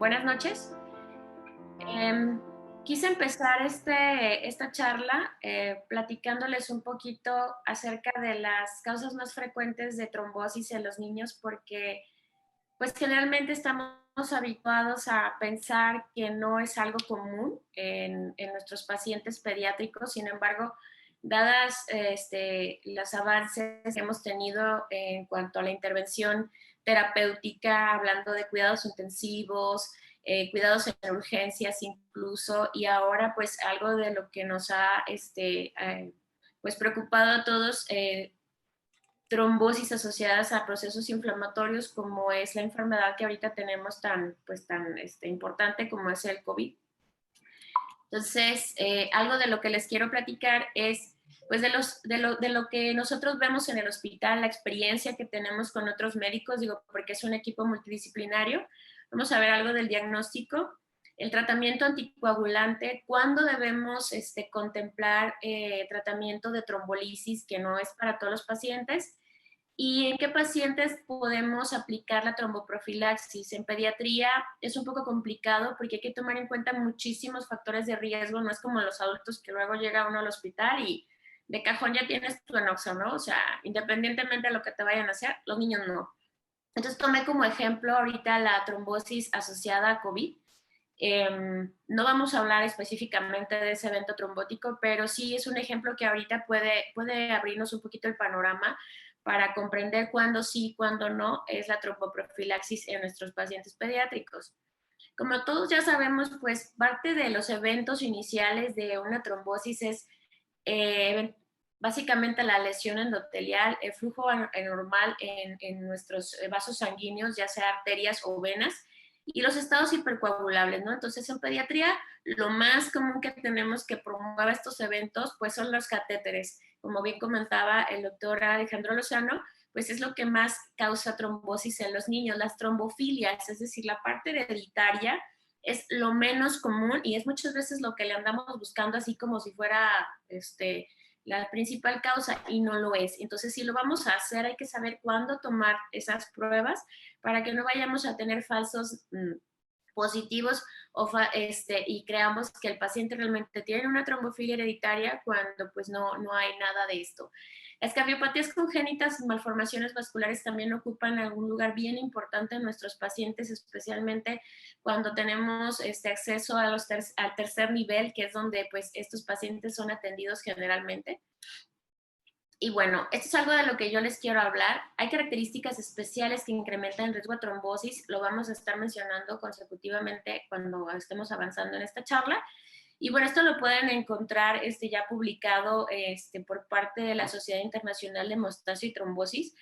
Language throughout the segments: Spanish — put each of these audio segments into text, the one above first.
Buenas noches. Em, Quise empezar esta charla platicándoles un poquito acerca de las causas más frecuentes de trombosis en los niños, porque pues generalmente estamos habituados a pensar que no es algo común en nuestros pacientes pediátricos. Sin embargo, dadas los avances que hemos tenido en cuanto a la intervención terapéutica, hablando de cuidados intensivos, cuidados en urgencias incluso, y ahora pues algo de lo que nos ha pues preocupado a todos, trombosis asociadas a procesos inflamatorios, como es la enfermedad que ahorita tenemos tan importante como es el COVID. Entonces, algo de lo que les quiero platicar es pues de lo que nosotros vemos en el hospital, la experiencia que tenemos con otros médicos, digo, porque es un equipo multidisciplinario. Vamos a ver algo del diagnóstico, el tratamiento anticoagulante, cuándo debemos contemplar tratamiento de trombolisis, que no es para todos los pacientes, y en qué pacientes podemos aplicar la tromboprofilaxis. En pediatría es un poco complicado porque hay que tomar en cuenta muchísimos factores de riesgo, no es como los adultos que luego llega uno al hospital y de cajón ya tienes tu enoxo, ¿no? O sea, independientemente de lo que te vayan a hacer, los niños no. Entonces tomé como ejemplo ahorita la trombosis asociada a COVID. No vamos a hablar específicamente de ese evento trombótico, pero sí es un ejemplo que ahorita puede abrirnos un poquito el panorama para comprender cuándo sí, cuándo no es la tromboprofilaxis en nuestros pacientes pediátricos. Como todos ya sabemos, pues parte de los eventos iniciales de una trombosis es eh, básicamente la lesión endotelial, el flujo anormal en nuestros vasos sanguíneos, ya sea arterias o venas, y los estados hipercoagulables, ¿no? Entonces, en pediatría, lo más común que tenemos que promueva estos eventos, pues son los catéteres. Como bien comentaba el doctor Alejandro Lozano, pues es lo que más causa trombosis en los niños, las trombofilias, es decir, la parte hereditaria es lo menos común y es muchas veces lo que le andamos buscando así como si fuera la principal causa y no lo es. Entonces, si lo vamos a hacer, hay que saber cuándo tomar esas pruebas para que no vayamos a tener falsos positivos y creamos que el paciente realmente tiene una trombofilia hereditaria cuando pues no hay nada de esto. Las cardiopatías congénitas, malformaciones vasculares también ocupan algún lugar bien importante en nuestros pacientes, especialmente cuando tenemos acceso a al tercer nivel, que es donde pues estos pacientes son atendidos generalmente. Y bueno, esto es algo de lo que yo les quiero hablar. Hay características especiales que incrementan el riesgo de trombosis. Lo vamos a estar mencionando consecutivamente cuando estemos avanzando en esta charla. Y bueno, esto lo pueden encontrar ya publicado por parte de la Sociedad Internacional de Hemostasia y Trombosis.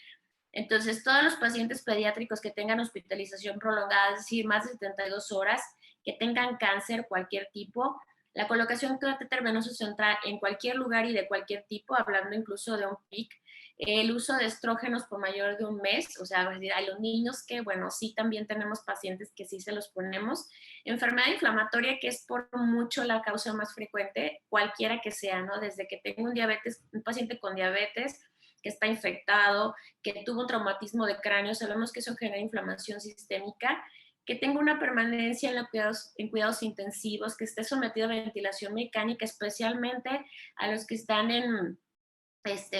Entonces, todos los pacientes pediátricos que tengan hospitalización prolongada, es decir, más de 72 horas, que tengan cáncer, cualquier tipo, la colocación de catéter venoso central en cualquier lugar y de cualquier tipo, hablando incluso de un PIC, el uso de estrógenos por mayor de un mes, o sea, a los niños que, bueno, sí también tenemos pacientes que sí se los ponemos. Enfermedad inflamatoria, que es por mucho la causa más frecuente, cualquiera que sea, ¿no? Desde que tengo un paciente con diabetes que está infectado, que tuvo un traumatismo de cráneo, sabemos que eso genera inflamación sistémica, que tenga una permanencia en cuidados intensivos, que esté sometido a ventilación mecánica, especialmente a los que están en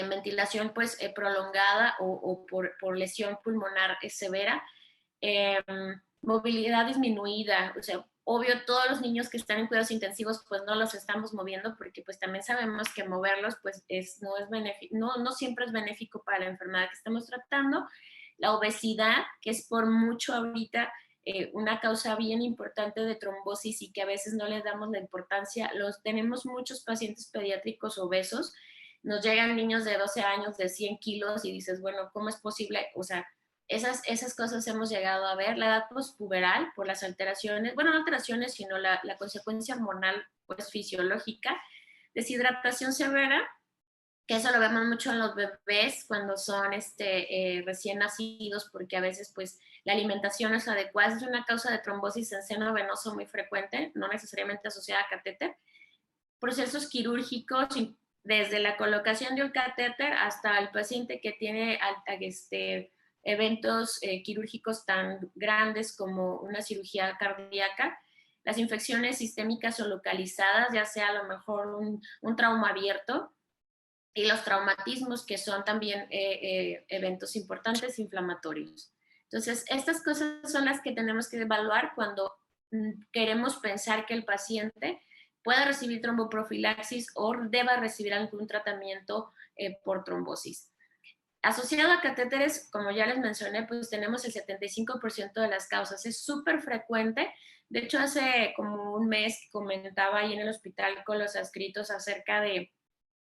ventilación pues prolongada o por lesión pulmonar severa, eh, movilidad disminuida, o sea, obvio todos los niños que están en cuidados intensivos pues no los estamos moviendo porque pues también sabemos que moverlos pues no siempre es benéfico para la enfermedad que estamos tratando. La obesidad, que es por mucho ahorita una causa bien importante de trombosis y que a veces no le damos la importancia. Tenemos muchos pacientes pediátricos obesos, nos llegan niños de 12 años de 100 kilos y dices, bueno, ¿cómo es posible? O sea, esas cosas hemos llegado a ver. La edad postpuberal por las alteraciones, bueno, no alteraciones, sino la consecuencia hormonal pues fisiológica, deshidratación severa, que eso lo vemos mucho en los bebés cuando son recién nacidos, porque a veces pues la alimentación es adecuada, es una causa de trombosis en seno venoso muy frecuente, no necesariamente asociada a catéter. Procesos quirúrgicos, desde la colocación de un catéter hasta el paciente que tiene eventos quirúrgicos tan grandes como una cirugía cardíaca, las infecciones sistémicas o localizadas, ya sea a lo mejor un trauma abierto, y los traumatismos, que son también eventos importantes inflamatorios. Entonces, estas cosas son las que tenemos que evaluar cuando queremos pensar que el paciente pueda recibir tromboprofilaxis o deba recibir algún tratamiento por trombosis. Asociado a catéteres, como ya les mencioné, pues tenemos el 75% de las causas. Es súper frecuente. De hecho, hace como un mes comentaba ahí en el hospital con los adscritos acerca de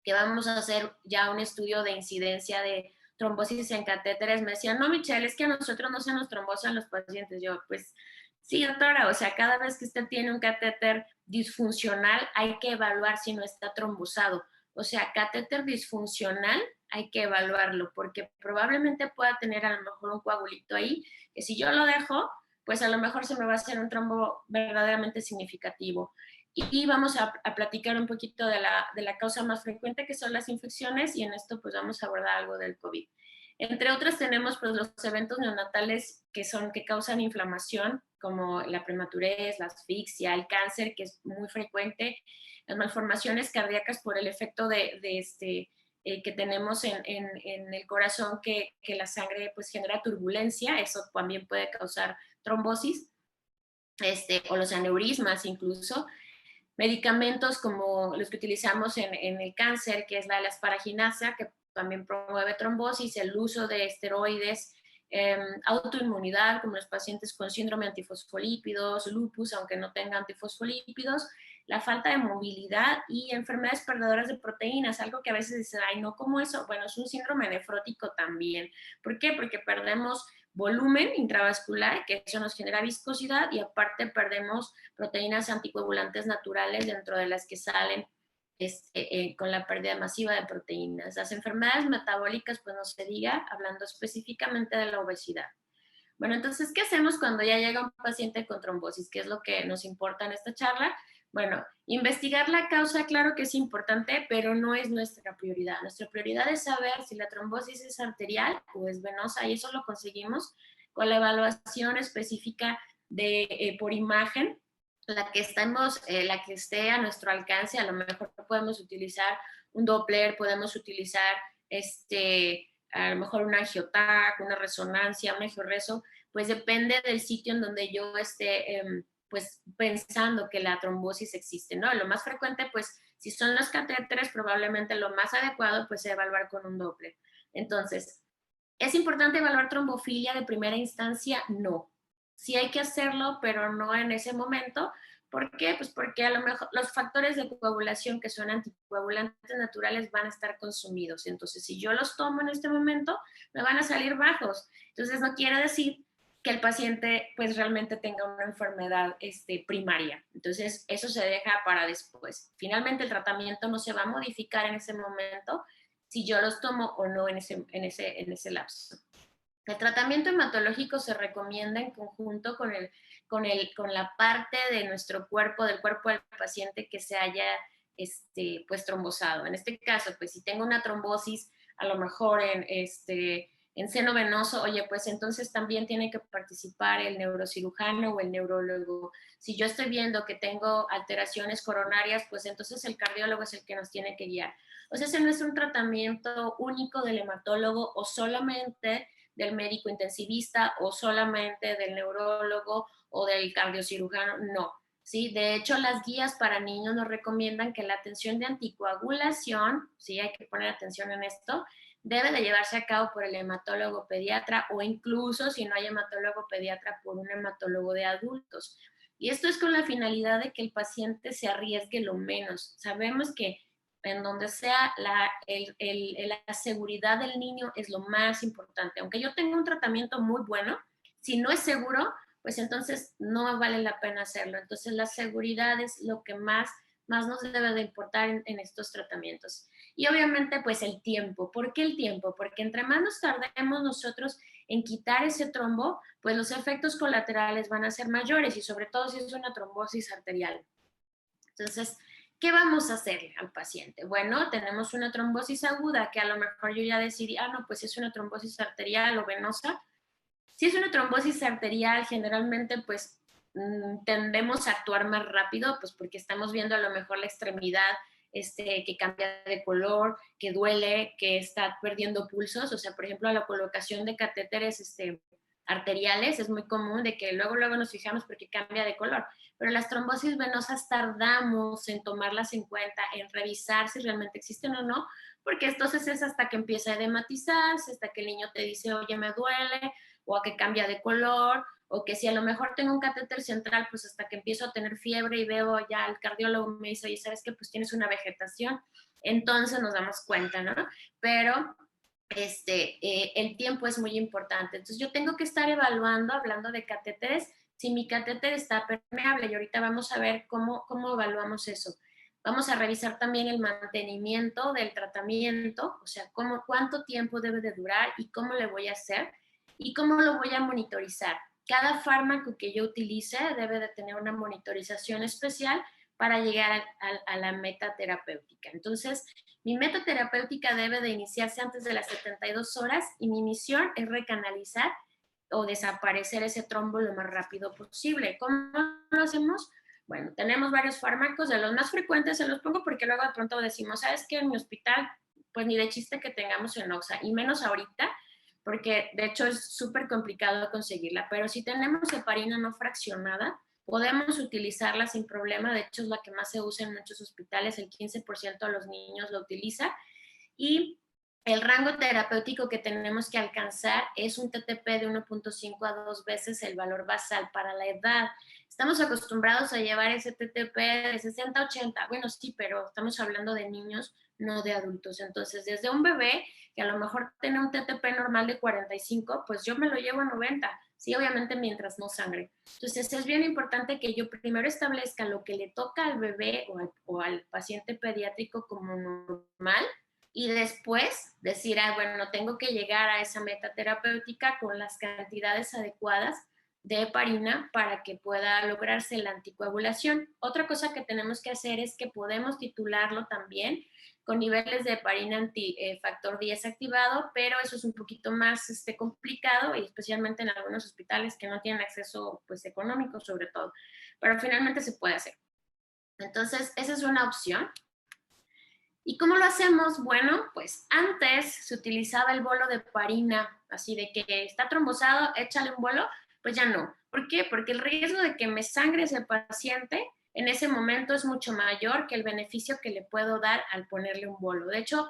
que vamos a hacer ya un estudio de incidencia de trombosis en catéteres. Me decían, no, Michelle, es que a nosotros no se nos trombosan los pacientes. Yo, pues, sí, doctora, o sea, cada vez que usted tiene un catéter disfuncional, hay que evaluar si no está trombosado. O sea, catéter disfuncional, hay que evaluarlo, porque probablemente pueda tener a lo mejor un coagulito ahí, que si yo lo dejo, pues a lo mejor se me va a hacer un trombo verdaderamente significativo. Y vamos a platicar un poquito de la causa más frecuente, que son las infecciones, y en esto pues vamos a abordar algo del COVID. Entre otras tenemos pues los eventos neonatales que causan inflamación, como la prematurez, la asfixia, el cáncer, que es muy frecuente, las malformaciones cardíacas por el efecto que tenemos en el corazón, que la sangre pues genera turbulencia, eso también puede causar trombosis, o los aneurismas incluso. Medicamentos como los que utilizamos en el cáncer, que es la asparaginasa, que también promueve trombosis, el uso de esteroides, autoinmunidad, como los pacientes con síndrome antifosfolípidos, lupus, aunque no tengan antifosfolípidos, la falta de movilidad y enfermedades perdedoras de proteínas, algo que a veces dicen, ay, no, ¿cómo eso? Bueno, es un síndrome nefrótico también. ¿Por qué? Porque perdemos volumen intravascular, que eso nos genera viscosidad, y aparte perdemos proteínas anticoagulantes naturales, dentro de las que salen con la pérdida masiva de proteínas. Las enfermedades metabólicas, pues no se diga, hablando específicamente de la obesidad. Bueno, entonces, ¿qué hacemos cuando ya llega un paciente con trombosis? ¿Qué es lo que nos importa en esta charla? Bueno, investigar la causa, claro que es importante, pero no es nuestra prioridad. Nuestra prioridad es saber si la trombosis es arterial o es venosa, y eso lo conseguimos con la evaluación específica por imagen, la que esté a nuestro alcance. A lo mejor podemos utilizar un Doppler, podemos utilizar a lo mejor un angiotac, una resonancia, un angioreso, pues depende del sitio en donde yo esté pues pensando que la trombosis existe, ¿no? Lo más frecuente, pues si son los catéteres, probablemente lo más adecuado pues es evaluar con un Doppler. Entonces, ¿es importante evaluar trombofilia de primera instancia? No. Sí hay que hacerlo, pero no en ese momento. ¿Por qué? Pues porque a lo mejor los factores de coagulación, que son anticoagulantes naturales, van a estar consumidos. Entonces, si yo los tomo en este momento, me van a salir bajos. Entonces, no quiere decir que el paciente pues realmente tenga una enfermedad primaria. Entonces, eso se deja para después. Finalmente, el tratamiento no se va a modificar en ese momento si yo los tomo o no en ese lapso. El tratamiento hematológico se recomienda en conjunto con la parte de nuestro cuerpo, del cuerpo del paciente, que se haya pues trombosado. En este caso, pues si tengo una trombosis, a lo mejor en seno venoso, oye, pues entonces también tiene que participar el neurocirujano o el neurólogo. Si yo estoy viendo que tengo alteraciones coronarias, pues entonces el cardiólogo es el que nos tiene que guiar. O sea, ese no es un tratamiento único del hematólogo o solamente del médico intensivista o solamente del neurólogo o del cardiocirujano, no. ¿Sí? De hecho, las guías para niños nos recomiendan que la atención de anticoagulación, sí, hay que poner atención en esto, debe de llevarse a cabo por el hematólogo pediatra, o incluso, si no hay hematólogo pediatra, por un hematólogo de adultos. Y esto es con la finalidad de que el paciente se arriesgue lo menos. Sabemos que en donde sea la seguridad del niño es lo más importante. Aunque yo tenga un tratamiento muy bueno, si no es seguro, pues entonces no vale la pena hacerlo. Entonces la seguridad es lo que más nos debe de importar en estos tratamientos. Y obviamente pues el tiempo. ¿Por qué el tiempo? Porque entre más nos tardemos nosotros en quitar ese trombo, pues los efectos colaterales van a ser mayores, y sobre todo si es una trombosis arterial. Entonces, ¿qué vamos a hacerle al paciente? Bueno, tenemos una trombosis aguda que a lo mejor yo ya decidí, no, pues es una trombosis arterial o venosa. Si es una trombosis arterial, generalmente pues tendemos a actuar más rápido, pues porque estamos viendo a lo mejor la extremidad que cambia de color, que duele, que está perdiendo pulsos. O sea, por ejemplo, la colocación de catéteres arteriales es muy común de que luego nos fijamos porque cambia de color. Pero las trombosis venosas tardamos en tomarlas en cuenta, en revisar si realmente existen o no, porque entonces es hasta que empieza a edematizarse, hasta que el niño te dice, oye, me duele, o a que cambia de color, o que si a lo mejor tengo un catéter central, pues hasta que empiezo a tener fiebre y veo ya el cardiólogo me dice, oye, ¿sabes qué? Pues tienes una vegetación. Entonces nos damos cuenta, ¿no? Pero el tiempo es muy importante. Entonces yo tengo que estar evaluando, hablando de catéteres, si mi catéter está permeable, y ahorita vamos a ver cómo evaluamos eso. Vamos a revisar también el mantenimiento del tratamiento, o sea, cuánto tiempo debe de durar y cómo le voy a hacer y cómo lo voy a monitorizar. Cada fármaco que yo utilice debe de tener una monitorización especial para llegar a la meta terapéutica. Entonces, mi meta terapéutica debe de iniciarse antes de las 72 horas y mi misión es recanalizar o desaparecer ese trombo lo más rápido posible. ¿Cómo lo hacemos? Bueno, tenemos varios fármacos, de los más frecuentes se los pongo porque luego de pronto decimos, ¿sabes qué? En mi hospital, pues ni de chiste que tengamos Enoxa, y menos ahorita, porque de hecho es súper complicado conseguirla, pero si tenemos heparina no fraccionada, podemos utilizarla sin problema. De hecho es la que más se usa en muchos hospitales, el 15% de los niños lo utiliza, y el rango terapéutico que tenemos que alcanzar es un TTP de 1.5 a 2 veces el valor basal para la edad. Estamos acostumbrados a llevar ese TTP de 60 a 80. Bueno, sí, pero estamos hablando de niños, no de adultos. Entonces, desde un bebé que a lo mejor tiene un TTP normal de 45, pues yo me lo llevo a 90. Sí, obviamente mientras no sangre. Entonces, es bien importante que yo primero establezca lo que le toca al bebé o al paciente pediátrico como normal, y después decir, bueno, tengo que llegar a esa meta terapéutica con las cantidades adecuadas de heparina para que pueda lograrse la anticoagulación. Otra cosa que tenemos que hacer es que podemos titularlo también con niveles de heparina factor 10 activado, pero eso es un poquito más complicado, y especialmente en algunos hospitales que no tienen acceso pues económico sobre todo, pero finalmente se puede hacer. Entonces, esa es una opción. ¿Y cómo lo hacemos? Bueno, pues antes se utilizaba el bolo de heparina, así de que está trombosado, échale un bolo, pues ya no. ¿Por qué? Porque el riesgo de que me sangre ese paciente en ese momento es mucho mayor que el beneficio que le puedo dar al ponerle un bolo. De hecho,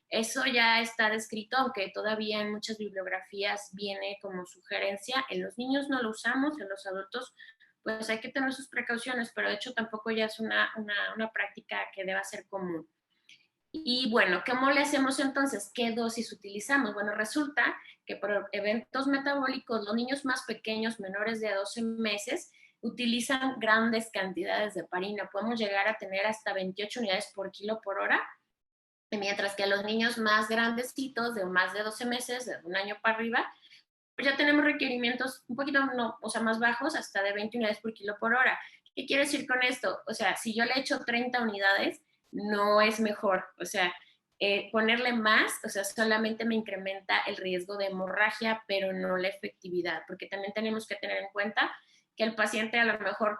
eso ya está descrito, aunque todavía en muchas bibliografías viene como sugerencia. En los niños no lo usamos, en los adultos pues hay que tener sus precauciones, pero de hecho tampoco ya es una práctica que deba ser común. Y bueno, ¿cómo le hacemos entonces? ¿Qué dosis utilizamos? Bueno, resulta que por eventos metabólicos, los niños más pequeños, menores de 12 meses, utilizan grandes cantidades de heparina. Podemos llegar a tener hasta 28 unidades por kilo por hora, mientras que los niños más grandecitos, de más de 12 meses, de un año para arriba, pues ya tenemos requerimientos un poquito, no, o sea, más bajos, hasta de 20 unidades por kilo por hora. ¿Qué quiero decir con esto? O sea, si yo le echo 30 unidades, no es mejor. O sea, ponerle más, o sea, solamente me incrementa el riesgo de hemorragia, pero no la efectividad, porque también tenemos que tener en cuenta que el paciente a lo mejor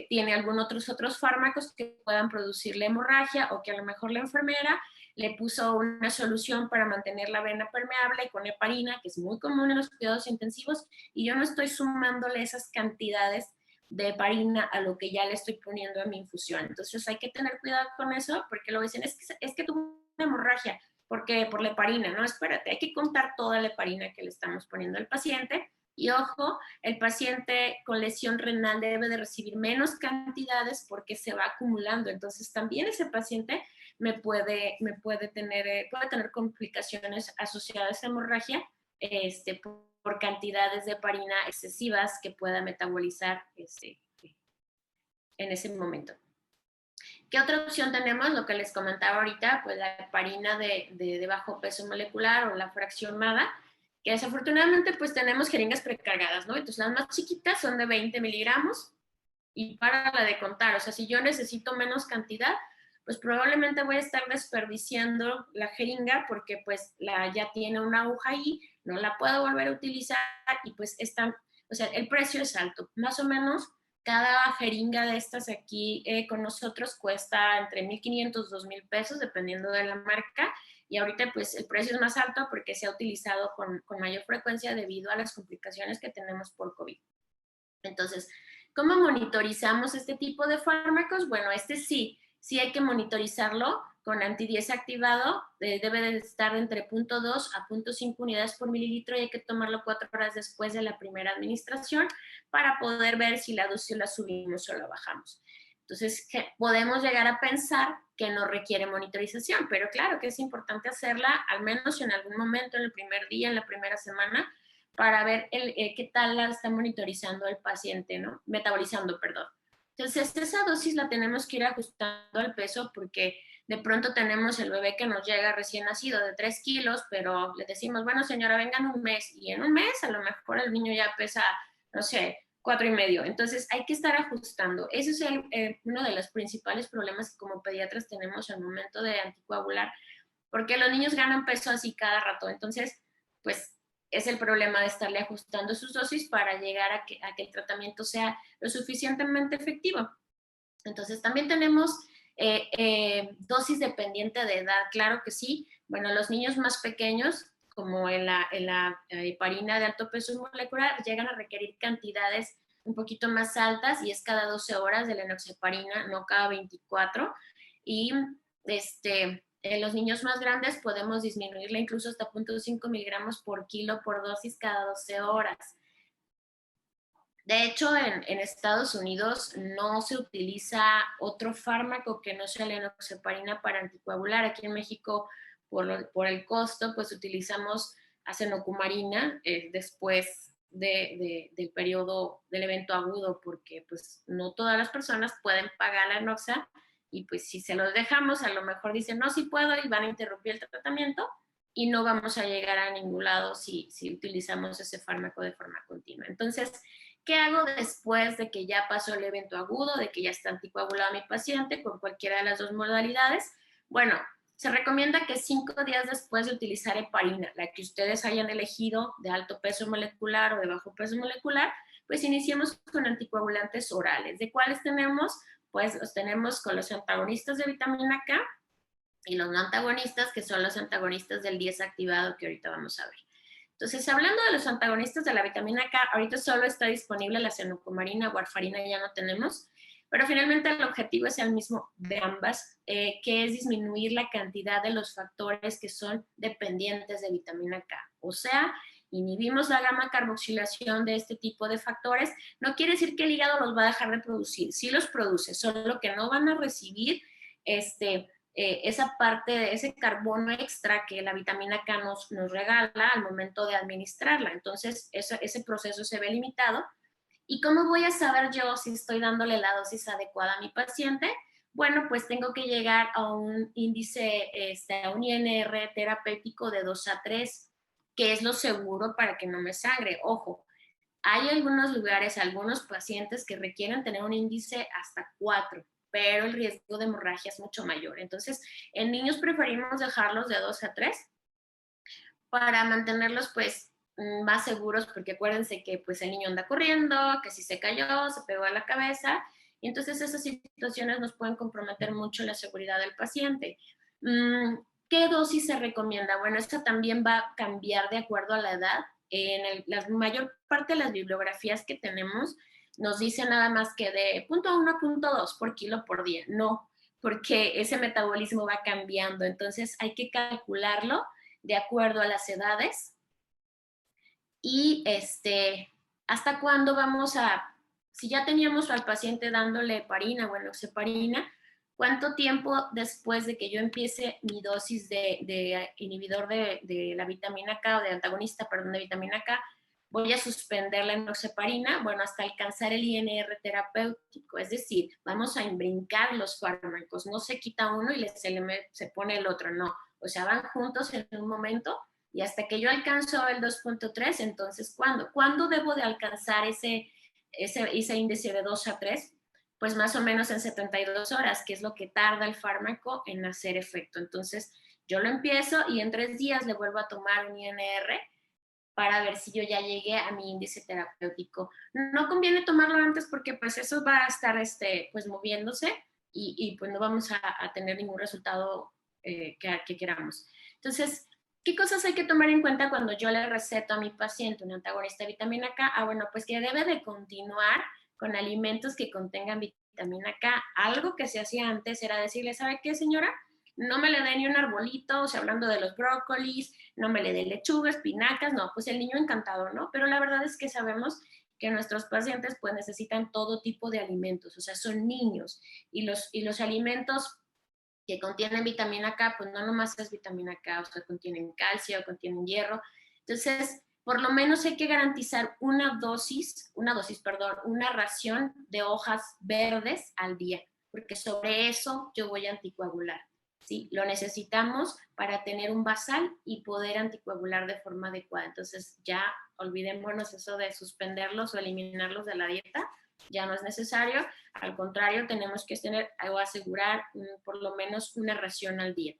tiene algunos otros fármacos que puedan producirle hemorragia, o que a lo mejor la enfermera le puso una solución para mantener la vena permeable con heparina, que es muy común en los cuidados intensivos, y yo no estoy sumándole esas cantidades de heparina a lo que ya le estoy poniendo a mi infusión. Entonces hay que tener cuidado con eso, porque lo dicen, es que tuvo una hemorragia, porque por la heparina, no, espérate, hay que contar toda la heparina que le estamos poniendo al paciente. Y ojo, el paciente con lesión renal debe de recibir menos cantidades porque se va acumulando. Entonces también ese paciente puede tener complicaciones asociadas a hemorragia por cantidades de heparina excesivas que pueda metabolizar en ese momento. ¿Qué otra opción tenemos? Lo que les comentaba ahorita, pues la heparina de bajo peso molecular o la fraccionada, que desafortunadamente pues tenemos jeringas precargadas, ¿no? Entonces las más chiquitas son de 20 miligramos y para la de contar. O sea, si yo necesito menos cantidad, pues probablemente voy a estar desperdiciando la jeringa porque pues ya tiene una aguja ahí, no la puedo volver a utilizar y pues o sea, el precio es alto. Más o menos cada jeringa de estas aquí con nosotros cuesta entre 1,500 2,000 pesos, dependiendo de la marca. Y ahorita pues el precio es más alto porque se ha utilizado con mayor frecuencia debido a las complicaciones que tenemos por COVID. Entonces, ¿cómo monitorizamos este tipo de fármacos? Bueno, sí hay que monitorizarlo con anti-10 activado, debe de estar entre 0,2 a 0,5 unidades por mililitro y hay que tomarlo 4 horas después de la primera administración para poder ver si la dosis la subimos o la bajamos. Entonces, podemos llegar a pensar que no requiere monitorización, pero claro que es importante hacerla, al menos en algún momento, en el primer día, en la primera semana, para ver qué tal la está monitorizando el paciente, ¿no? Metabolizando, perdón. Entonces, esa dosis la tenemos que ir ajustando al peso porque de pronto tenemos el bebé que nos llega recién nacido de 3 kilos, pero le decimos, bueno, señora, vengan un mes, y en un mes a lo mejor el niño ya pesa, no sé, 4,5. Entonces, hay que estar ajustando. Ese es uno de los principales problemas que como pediatras tenemos al momento de anticoagular, porque los niños ganan peso así cada rato. Entonces, pues es el problema de estarle ajustando sus dosis para llegar a que el tratamiento sea lo suficientemente efectivo. Entonces, también tenemos dosis dependiente de edad, claro que sí. Bueno, los niños más pequeños, como en la heparina de alto peso molecular, llegan a requerir cantidades un poquito más altas y es cada 12 horas de la enoxaparina, no cada 24. Y en los niños más grandes podemos disminuirla incluso hasta 0,5 miligramos por kilo por dosis cada 12 horas. De hecho, en Estados Unidos no se utiliza otro fármaco que no sea la enoxaparina para anticoagular. Aquí en México, por el costo, pues utilizamos acenocumarina después del periodo del evento agudo, porque pues no todas las personas pueden pagar la enoxa y pues si se los dejamos, a lo mejor dicen, no, sí puedo y van a interrumpir el tratamiento y no vamos a llegar a ningún lado si utilizamos ese fármaco de forma continua. Entonces, ¿qué hago después de que ya pasó el evento agudo, de que ya está anticoagulado mi paciente con cualquiera de las dos modalidades? Bueno, se recomienda que 5 días después de utilizar heparina, la que ustedes hayan elegido de alto peso molecular o de bajo peso molecular, pues iniciemos con anticoagulantes orales. ¿De cuáles tenemos? Pues los tenemos con los antagonistas de vitamina K y los no antagonistas, que son los antagonistas del 10 activado que ahorita vamos a ver. Entonces, hablando de los antagonistas de la vitamina K, ahorita solo está disponible la cenocomarina, warfarina ya no tenemos, pero finalmente el objetivo es el mismo de ambas, que es disminuir la cantidad de los factores que son dependientes de vitamina K. O sea, inhibimos la gamma carboxilación de este tipo de factores. No quiere decir que el hígado los va a dejar de producir, sí los produce, solo que no van a recibir esa parte de ese carbono extra que la vitamina K nos regala al momento de administrarla. Entonces, ese proceso se ve limitado. ¿Y cómo voy a saber yo si estoy dándole la dosis adecuada a mi paciente? Bueno, pues tengo que llegar a un índice, a un INR terapéutico de 2 a 3, que es lo seguro para que no me sangre. Ojo, hay algunos lugares, algunos pacientes que requieren tener un índice hasta 4, pero el riesgo de hemorragia es mucho mayor. Entonces, en niños preferimos dejarlos de 2 a 3 para mantenerlos pues más seguros, porque acuérdense que pues el niño anda corriendo, que si se cayó, se pegó a la cabeza, y entonces esas situaciones nos pueden comprometer mucho la seguridad del paciente. ¿Qué dosis se recomienda? Bueno, esta también va a cambiar de acuerdo a la edad. La mayor parte de las bibliografías que tenemos nos dice nada más que de 0,1 a 0,2 por kilo por día. No, porque ese metabolismo va cambiando, entonces hay que calcularlo de acuerdo a las edades y hasta cuándo vamos si ya teníamos al paciente dándole heparina o enoxaparina, ¿cuánto tiempo después de que yo empiece mi dosis de inhibidor de la vitamina K o de antagonista, perdón, de vitamina K, voy a suspender la enoxaparina? Bueno, hasta alcanzar el INR terapéutico, es decir, vamos a brincar los fármacos, no se quita uno y se pone el otro, no, o sea, van juntos en un momento y hasta que yo alcanzo el 2,3, entonces, ¿cuándo debo de alcanzar ese índice de 2 a 3? pues más o menos en 72 horas, que es lo que tarda el fármaco en hacer efecto. Entonces, yo lo empiezo y en 3 días le vuelvo a tomar un INR para ver si yo ya llegué a mi índice terapéutico. No conviene tomarlo antes porque pues eso va a estar pues moviéndose y pues no vamos a tener ningún resultado que queramos. Entonces, ¿qué cosas hay que tomar en cuenta cuando yo le receto a mi paciente un antagonista de vitamina K? Bueno, pues que debe de continuar con alimentos que contengan vitamina K. Algo que se hacía antes era decirle, ¿sabe qué, señora? No me le dé ni un arbolito, o sea, hablando de los brócolis, no me le dé lechuga, espinacas, no, pues el niño encantado, ¿no? Pero la verdad es que sabemos que nuestros pacientes pues necesitan todo tipo de alimentos, o sea, son niños y los alimentos que contienen vitamina K, pues no nomás es vitamina K, o sea, contienen calcio, contienen hierro. Entonces, por lo menos hay que garantizar perdón, una ración de hojas verdes al día, porque sobre eso yo voy a anticoagular. ¿Sí? Lo necesitamos para tener un basal y poder anticoagular de forma adecuada. Entonces, ya olvidémonos eso de suspenderlos o eliminarlos de la dieta, ya no es necesario. Al contrario, tenemos que tener o asegurar por lo menos una ración al día.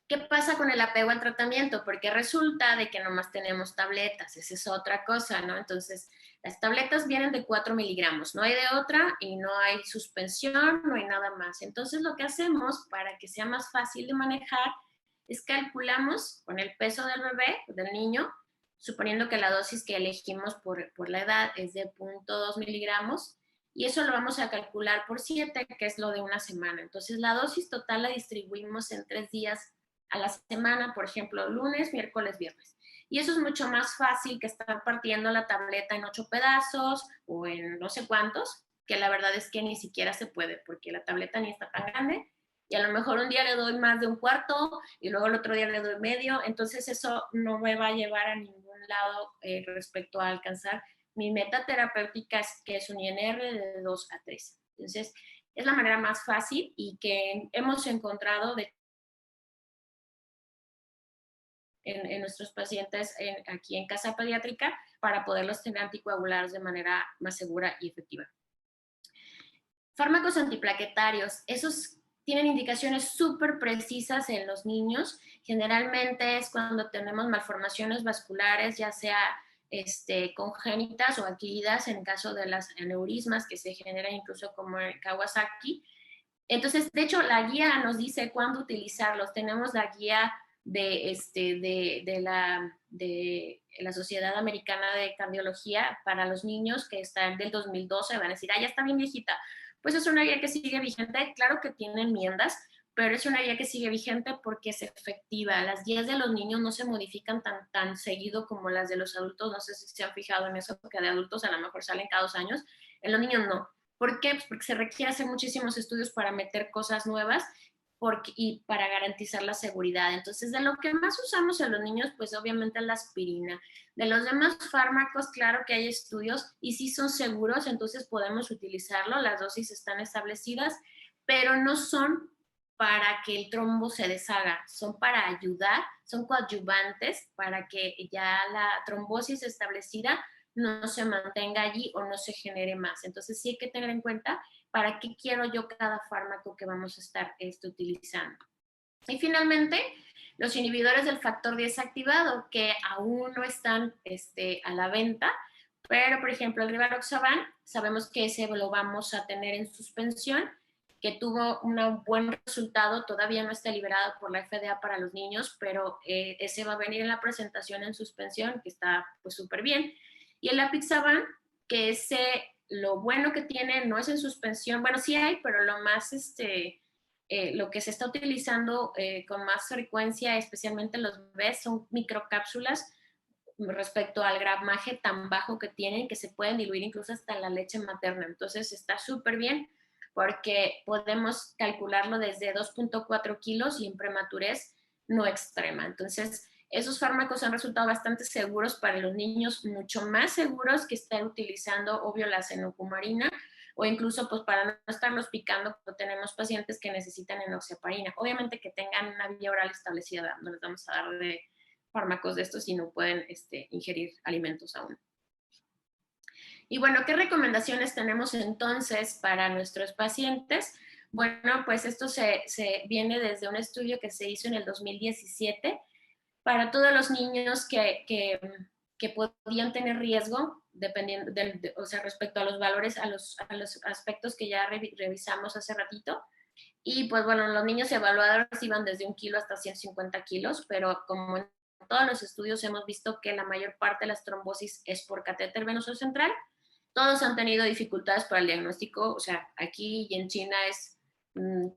¿Qué pasa con el apego al tratamiento? Porque resulta de que nomás tenemos tabletas, esa es otra cosa, ¿no? Entonces, las tabletas vienen de 4 miligramos, no hay de otra y no hay suspensión, no hay nada más. Entonces, lo que hacemos para que sea más fácil de manejar es calculamos con el peso del bebé, del niño, suponiendo que la dosis que elegimos por la edad es de 0.2 miligramos, y eso lo vamos a calcular por 7, que es lo de una semana. Entonces, la dosis total la distribuimos en 3 días a la semana, por ejemplo, lunes, miércoles, viernes. Y eso es mucho más fácil que estar partiendo la tableta en 8 pedazos o en no sé cuántos, que la verdad es que ni siquiera se puede, porque la tableta ni está tan grande. Y a lo mejor un día le doy más de un cuarto y luego el otro día le doy medio. Entonces eso no me va a llevar a ningún lado respecto a alcanzar mi meta terapéutica, que es un INR de 2 a 3. Entonces, es la manera más fácil y que hemos encontrado de en nuestros pacientes aquí en casa pediátrica para poderlos tener anticoagulados de manera más segura y efectiva. Fármacos antiplaquetarios, esos tienen indicaciones súper precisas en los niños. Generalmente es cuando tenemos malformaciones vasculares, ya sea congénitas o adquiridas en caso de las aneurismas que se generan incluso como en Kawasaki. Entonces, de hecho, la guía nos dice cuándo utilizarlos. Tenemos la guía de la Sociedad Americana de Cardiología para los niños, que está del 2012. Van a decir, ya está bien viejita. Pues es una guía que sigue vigente. Claro que tiene enmiendas, pero es una guía que sigue vigente porque es efectiva. Las guías de los niños no se modifican tan seguido como las de los adultos. No sé si se han fijado en eso, porque de adultos a lo mejor salen cada 2 años. En los niños no. ¿Por qué? Pues porque se requiere hacer muchísimos estudios para meter cosas nuevas y para garantizar la seguridad. Entonces, de lo que más usamos en los niños, pues obviamente es la aspirina. De los demás fármacos, claro que hay estudios y sí son seguros, entonces podemos utilizarlo, las dosis están establecidas, pero no son para que el trombo se deshaga, son para ayudar, son coadyuvantes para que ya la trombosis establecida no se mantenga allí o no se genere más. Entonces sí hay que tener en cuenta para qué quiero yo cada fármaco que vamos a estar utilizando. Y finalmente, los inhibidores del factor 10 activado, que aún no están a la venta, pero por ejemplo el Rivaroxaban, sabemos que ese lo vamos a tener en suspensión, que tuvo un buen resultado, todavía no está liberado por la FDA para los niños, pero ese va a venir en la presentación en suspensión, que está pues súper bien. Y el Apixaban, que ese, lo bueno que tiene no es en suspensión, bueno, sí hay, pero lo más, lo que se está utilizando con más frecuencia, especialmente los bebés, son microcápsulas respecto al gramaje tan bajo que tienen, que se pueden diluir incluso hasta la leche materna. Entonces está súper bien porque podemos calcularlo desde 2.4 kilos y en prematurez no extrema. Entonces, esos fármacos han resultado bastante seguros para los niños, mucho más seguros que estar utilizando, obvio, la fenocumarina o incluso pues para no estarlos picando cuando tenemos pacientes que necesitan enoxaparina. Obviamente que tengan una vía oral establecida, no les vamos a dar de fármacos de estos y no pueden ingerir alimentos aún. Y bueno, ¿qué recomendaciones tenemos entonces para nuestros pacientes? Bueno, pues esto se viene desde un estudio que se hizo en el 2017 para todos los niños que podían tener riesgo, dependiendo o sea, respecto a los valores, a los aspectos que ya revisamos hace ratito. Y pues bueno, los niños evaluados iban desde 1 kilo hasta 150 kilos, pero como en todos los estudios hemos visto que la mayor parte de las trombosis es por catéter venoso central. Todos han tenido dificultades para el diagnóstico, o sea, aquí y en China es mmm,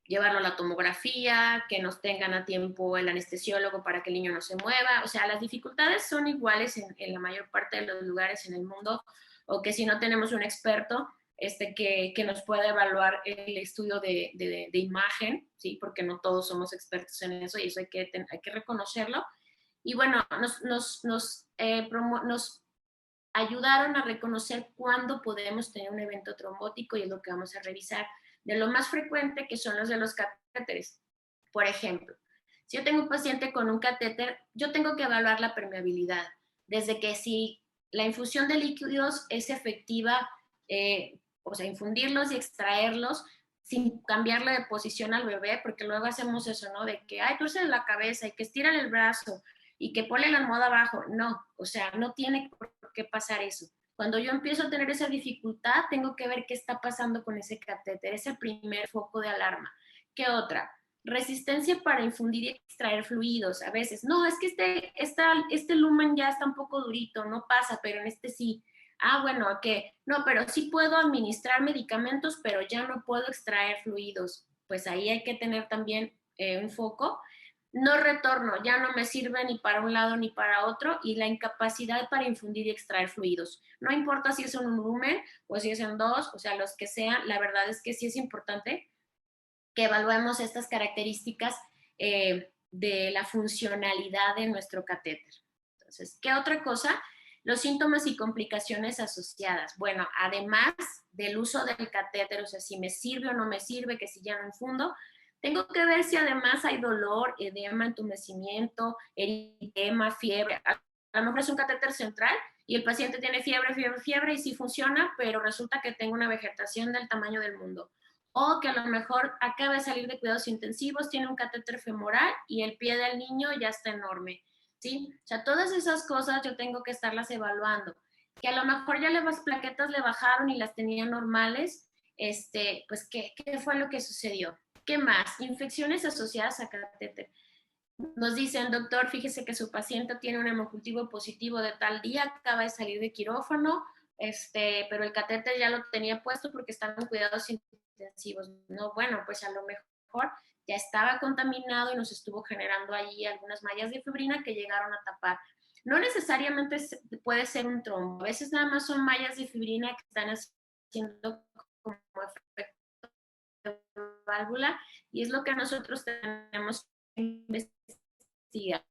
llevarlo a la tomografía, que nos tengan a tiempo el anestesiólogo para que el niño no se mueva, o sea, las dificultades son iguales en la mayor parte de los lugares en el mundo, o que si no tenemos un experto que nos pueda evaluar el estudio de imagen, ¿sí? Porque no todos somos expertos en eso y eso hay que reconocerlo. Y bueno, nos ayudaron a reconocer cuándo podemos tener un evento trombótico y es lo que vamos a revisar. De lo más frecuente, que son los de los catéteres. Por ejemplo, si yo tengo un paciente con un catéter, yo tengo que evaluar la permeabilidad, desde que si la infusión de líquidos es efectiva, o sea, infundirlos y extraerlos sin cambiarle de posición al bebé, porque luego hacemos eso, ¿no? De que, ay, torce la cabeza y que estiran el brazo y que ponle la almohada abajo. No, o sea, no tiene por qué pasar eso. Cuando yo empiezo a tener esa dificultad, tengo que ver qué está pasando con ese catéter. Es el primer foco de alarma. ¿Qué otra? Resistencia para infundir y extraer fluidos. A veces, no, es que este lumen ya está un poco durito, no pasa, pero en este sí. Ah, bueno, ¿qué? No, pero sí puedo administrar medicamentos, pero ya no puedo extraer fluidos. Pues ahí hay que tener también un foco. No retorno, ya no me sirve ni para un lado ni para otro, y la incapacidad para infundir y extraer fluidos. No importa si es en un lumen o si es en dos, o sea, los que sean, la verdad es que sí es importante que evaluemos estas características de la funcionalidad de nuestro catéter. Entonces, ¿qué otra cosa? Los síntomas y complicaciones asociadas. Bueno, además del uso del catéter, o sea, si me sirve o no me sirve, que si ya no infundo, tengo que ver si además hay dolor, edema, entumecimiento, eritema, fiebre. A lo mejor es un catéter central y el paciente tiene fiebre, fiebre, fiebre y sí funciona, pero resulta que tengo una vegetación del tamaño del mundo. O que a lo mejor acaba de salir de cuidados intensivos, tiene un catéter femoral y el pie del niño ya está enorme, ¿sí? O sea, todas esas cosas yo tengo que estarlas evaluando. Que a lo mejor ya las plaquetas le bajaron y las tenía normales, pues, ¿qué fue lo que sucedió? ¿Qué más? Infecciones asociadas a catéter. Nos dicen, doctor, fíjese que su paciente tiene un hemocultivo positivo de tal día, acaba de salir de quirófano, pero el catéter ya lo tenía puesto porque estaba en cuidados intensivos. No, bueno, pues a lo mejor ya estaba contaminado y nos estuvo generando allí algunas mallas de fibrina que llegaron a tapar. No necesariamente puede ser un trombo, a veces nada más son mallas de fibrina que están haciendo como efecto de válvula, y es lo que nosotros tenemos que investigar.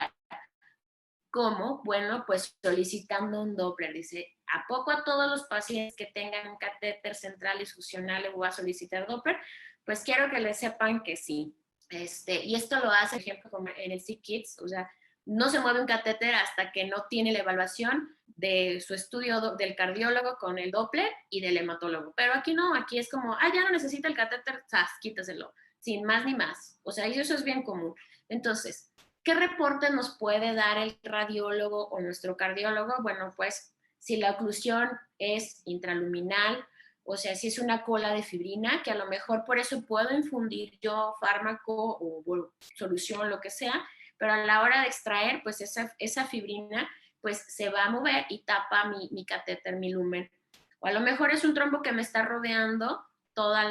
¿Cómo? Bueno, pues solicitando un Doppler. Dice, ¿a poco a todos los pacientes que tengan un catéter central y succional les voy a solicitar Doppler? Pues quiero que les sepan que sí. Y esto lo hace, por ejemplo, como en el SickKids, o sea, no se mueve un catéter hasta que no tiene la evaluación de su estudio del cardiólogo con el Doppler y del hematólogo. Pero aquí no, aquí es como, ya no necesita el catéter, quítaselo, sin más ni más. O sea, eso es bien común. Entonces, ¿qué reporte nos puede dar el radiólogo o nuestro cardiólogo? Bueno, pues si la oclusión es intraluminal, o sea, si es una cola de fibrina, que a lo mejor por eso puedo infundir yo fármaco o solución, lo que sea, pero a la hora de extraer, pues esa fibrina pues se va a mover y tapa mi catéter, mi lumen. O a lo mejor es un trombo que me está rodeando toda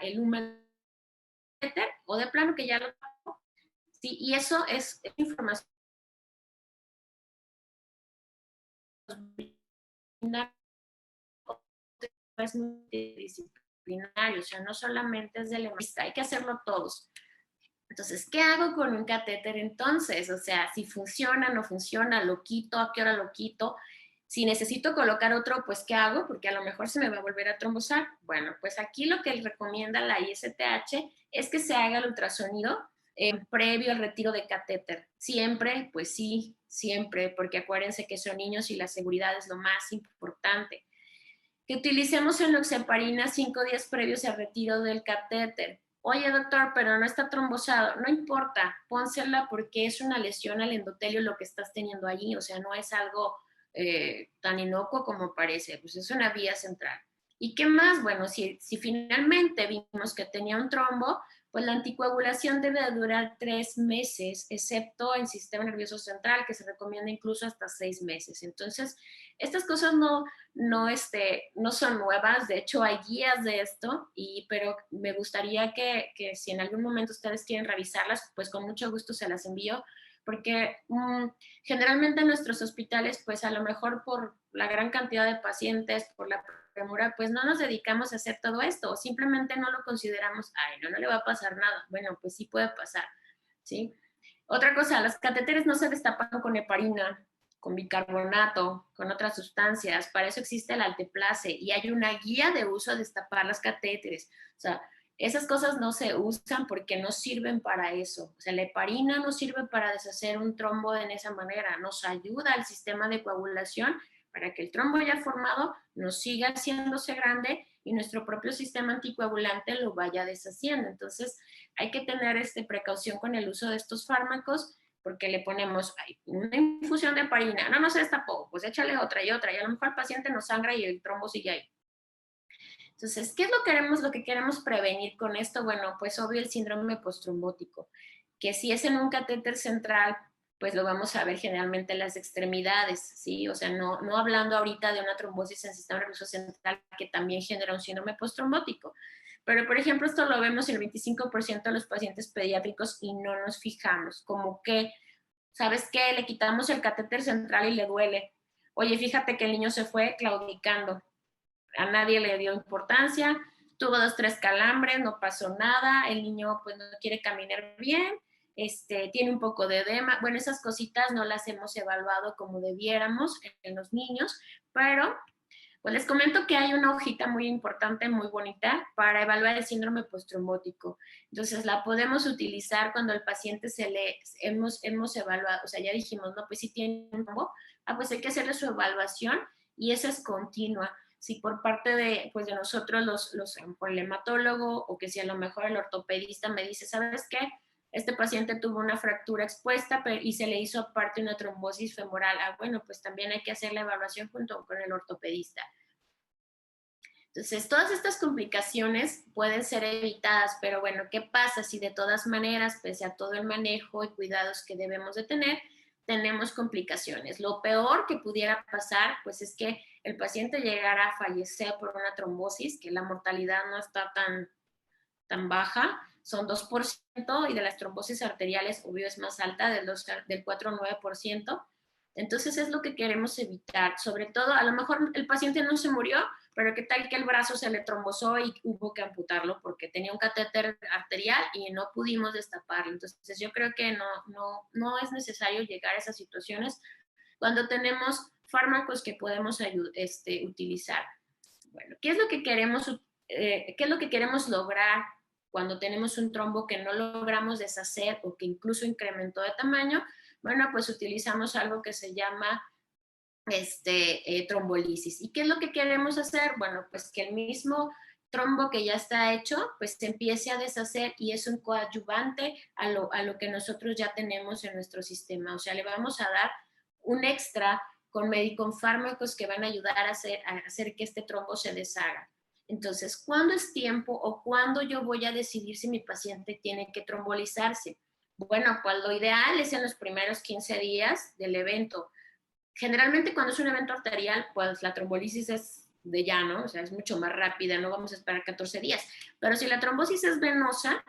el lumen o de plano que ya lo tapo. Sí, y eso es información es multidisciplinario, o sea, no solamente es del hemorroidista, hay que hacerlo todos. Entonces, ¿qué hago con un catéter entonces? O sea, si funciona, no funciona, lo quito, a qué hora lo quito. Si necesito colocar otro, pues ¿qué hago? Porque a lo mejor se me va a volver a trombosar. Bueno, pues aquí lo que recomienda la ISTH es que se haga el ultrasonido previo al retiro de catéter. Siempre, pues sí, siempre, porque acuérdense que son niños y la seguridad es lo más importante. Que utilicemos enoxaparina 5 días previos al retiro del catéter. Oye, doctor, pero no está trombosado. No importa, pónsela porque es una lesión al endotelio lo que estás teniendo allí. O sea, no es algo tan inocuo como parece. Pues es una vía central. ¿Y qué más? Bueno, si finalmente vimos que tenía un trombo, pues la anticoagulación debe durar 3 meses, excepto en sistema nervioso central, que se recomienda incluso hasta 6 meses. Entonces, estas cosas no son nuevas, de hecho hay guías de esto, pero me gustaría que si en algún momento ustedes quieren revisarlas, pues con mucho gusto se las envío, porque generalmente en nuestros hospitales, pues a lo mejor por la gran cantidad de pacientes, por la premura, pues no nos dedicamos a hacer todo esto, o simplemente no lo consideramos, ay, no le va a pasar nada. Bueno, pues sí puede pasar, ¿sí? Otra cosa, los catéteres no se destapan con heparina, con bicarbonato, con otras sustancias. Para eso existe el alteplase y hay una guía de uso a destapar los catéteres. O sea, esas cosas no se usan porque no sirven para eso. O sea, la heparina no sirve para deshacer un trombo en esa manera. Nos ayuda al sistema de coagulación para que el trombo ya formado no siga haciéndose grande y nuestro propio sistema anticoagulante lo vaya deshaciendo. Entonces, hay que tener precaución con el uso de estos fármacos porque le ponemos una infusión de heparina, no se destapó, pues échale otra y otra, y a lo mejor el paciente no sangra y el trombo sigue ahí. Entonces, ¿qué es lo que queremos prevenir con esto? Bueno, pues obvio el síndrome postrombótico, que si es en un catéter central, pues lo vamos a ver generalmente en las extremidades, ¿sí? O sea, no hablando ahorita de una trombosis en el sistema nervioso central que también genera un síndrome postrombótico. Pero, por ejemplo, esto lo vemos en el 25% de los pacientes pediátricos y no nos fijamos, como que, ¿sabes qué? Le quitamos el catéter central y le duele. Oye, fíjate que el niño se fue claudicando, a nadie le dio importancia, tuvo 2, 3 calambres, no pasó nada, el niño pues no quiere caminar bien, tiene un poco de edema. Bueno, esas cositas no las hemos evaluado como debiéramos en los niños, pero pues les comento que hay una hojita muy importante, muy bonita, para evaluar el síndrome postrombótico. Entonces, la podemos utilizar cuando el paciente hemos evaluado, o sea, ya dijimos, no, pues si tiene un trombo, pues hay que hacerle su evaluación y esa es continua. Si por parte de, pues de nosotros, por el hematólogo, o que si a lo mejor el ortopedista me dice, ¿sabes qué? Este paciente tuvo una fractura expuesta y se le hizo aparte una trombosis femoral. Bueno, pues también hay que hacer la evaluación junto con el ortopedista. Entonces, todas estas complicaciones pueden ser evitadas, pero bueno, ¿qué pasa si de todas maneras, pese a todo el manejo y cuidados que debemos de tener, tenemos complicaciones? Lo peor que pudiera pasar, pues es que el paciente llegara a fallecer por una trombosis, que la mortalidad no está tan baja, son 2%, y de las trombosis arteriales, obvio, es más alta, del 4 o 9%. Entonces es lo que queremos evitar. Sobre todo, a lo mejor el paciente no se murió, pero qué tal que el brazo se le trombosó y hubo que amputarlo porque tenía un catéter arterial y no pudimos destaparlo. Entonces yo creo que no es necesario llegar a esas situaciones cuando tenemos fármacos que podemos utilizar. Bueno, ¿qué es lo que queremos lograr cuando tenemos un trombo que no logramos deshacer o que incluso incrementó de tamaño? Bueno, pues utilizamos algo que se llama trombolisis. ¿Y qué es lo que queremos hacer? Bueno, pues que el mismo trombo que ya está hecho, pues se empiece a deshacer y es un coadyuvante a lo que nosotros ya tenemos en nuestro sistema. O sea, le vamos a dar un extra con fármacos que van a ayudar a hacer que este trombo se deshaga. Entonces, ¿cuándo es tiempo o cuándo yo voy a decidir si mi paciente tiene que trombolizarse? Bueno, pues lo ideal es en los primeros 15 días del evento. Generalmente cuando es un evento arterial, pues la trombolisis es de ya, ¿no? O sea, es mucho más rápida, no vamos a esperar 14 días. Pero si la trombosis es venosa,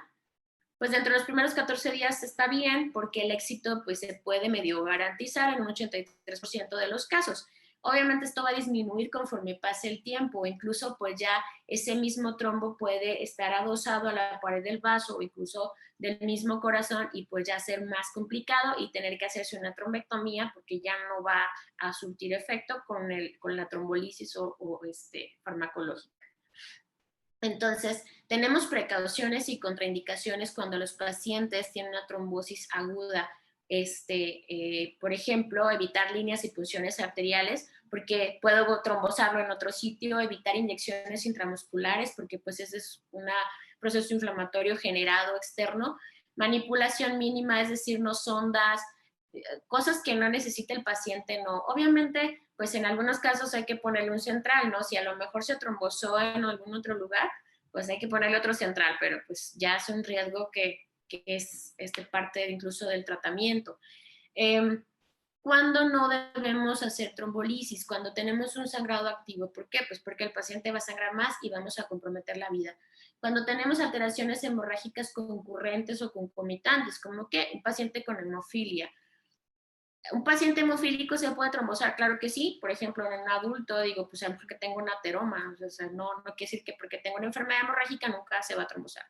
pues dentro de los primeros 14 días está bien porque el éxito pues se puede medio garantizar en un 83% de los casos. Obviamente esto va a disminuir conforme pase el tiempo, incluso pues ya ese mismo trombo puede estar adosado a la pared del vaso o incluso del mismo corazón y pues ya ser más complicado y tener que hacerse una trombectomía porque ya no va a surtir efecto con la trombolisis o farmacológica. Entonces, tenemos precauciones y contraindicaciones cuando los pacientes tienen una trombosis aguda. por ejemplo, evitar líneas y punciones arteriales, porque puedo trombosarlo en otro sitio, evitar inyecciones intramusculares, porque pues ese es un proceso inflamatorio generado externo, manipulación mínima, es decir, no sondas, cosas que no necesita el paciente, no. Obviamente, pues en algunos casos hay que ponerle un central, ¿no? Si a lo mejor se trombosó en algún otro lugar, pues hay que ponerle otro central, pero pues ya es un riesgo que es parte incluso del tratamiento. Eh, ¿Cuándo no debemos hacer trombolisis? Cuando tenemos un sangrado activo. ¿Por qué? Pues porque el paciente va a sangrar más y vamos a comprometer la vida. Cuando tenemos alteraciones hemorrágicas concurrentes o concomitantes, como que un paciente con hemofilia. ¿Un paciente hemofílico se puede trombosar? Claro que sí. Por ejemplo, en un adulto, digo, pues porque tengo una ateroma. O sea, no quiere decir que porque tengo una enfermedad hemorrágica nunca se va a trombosar.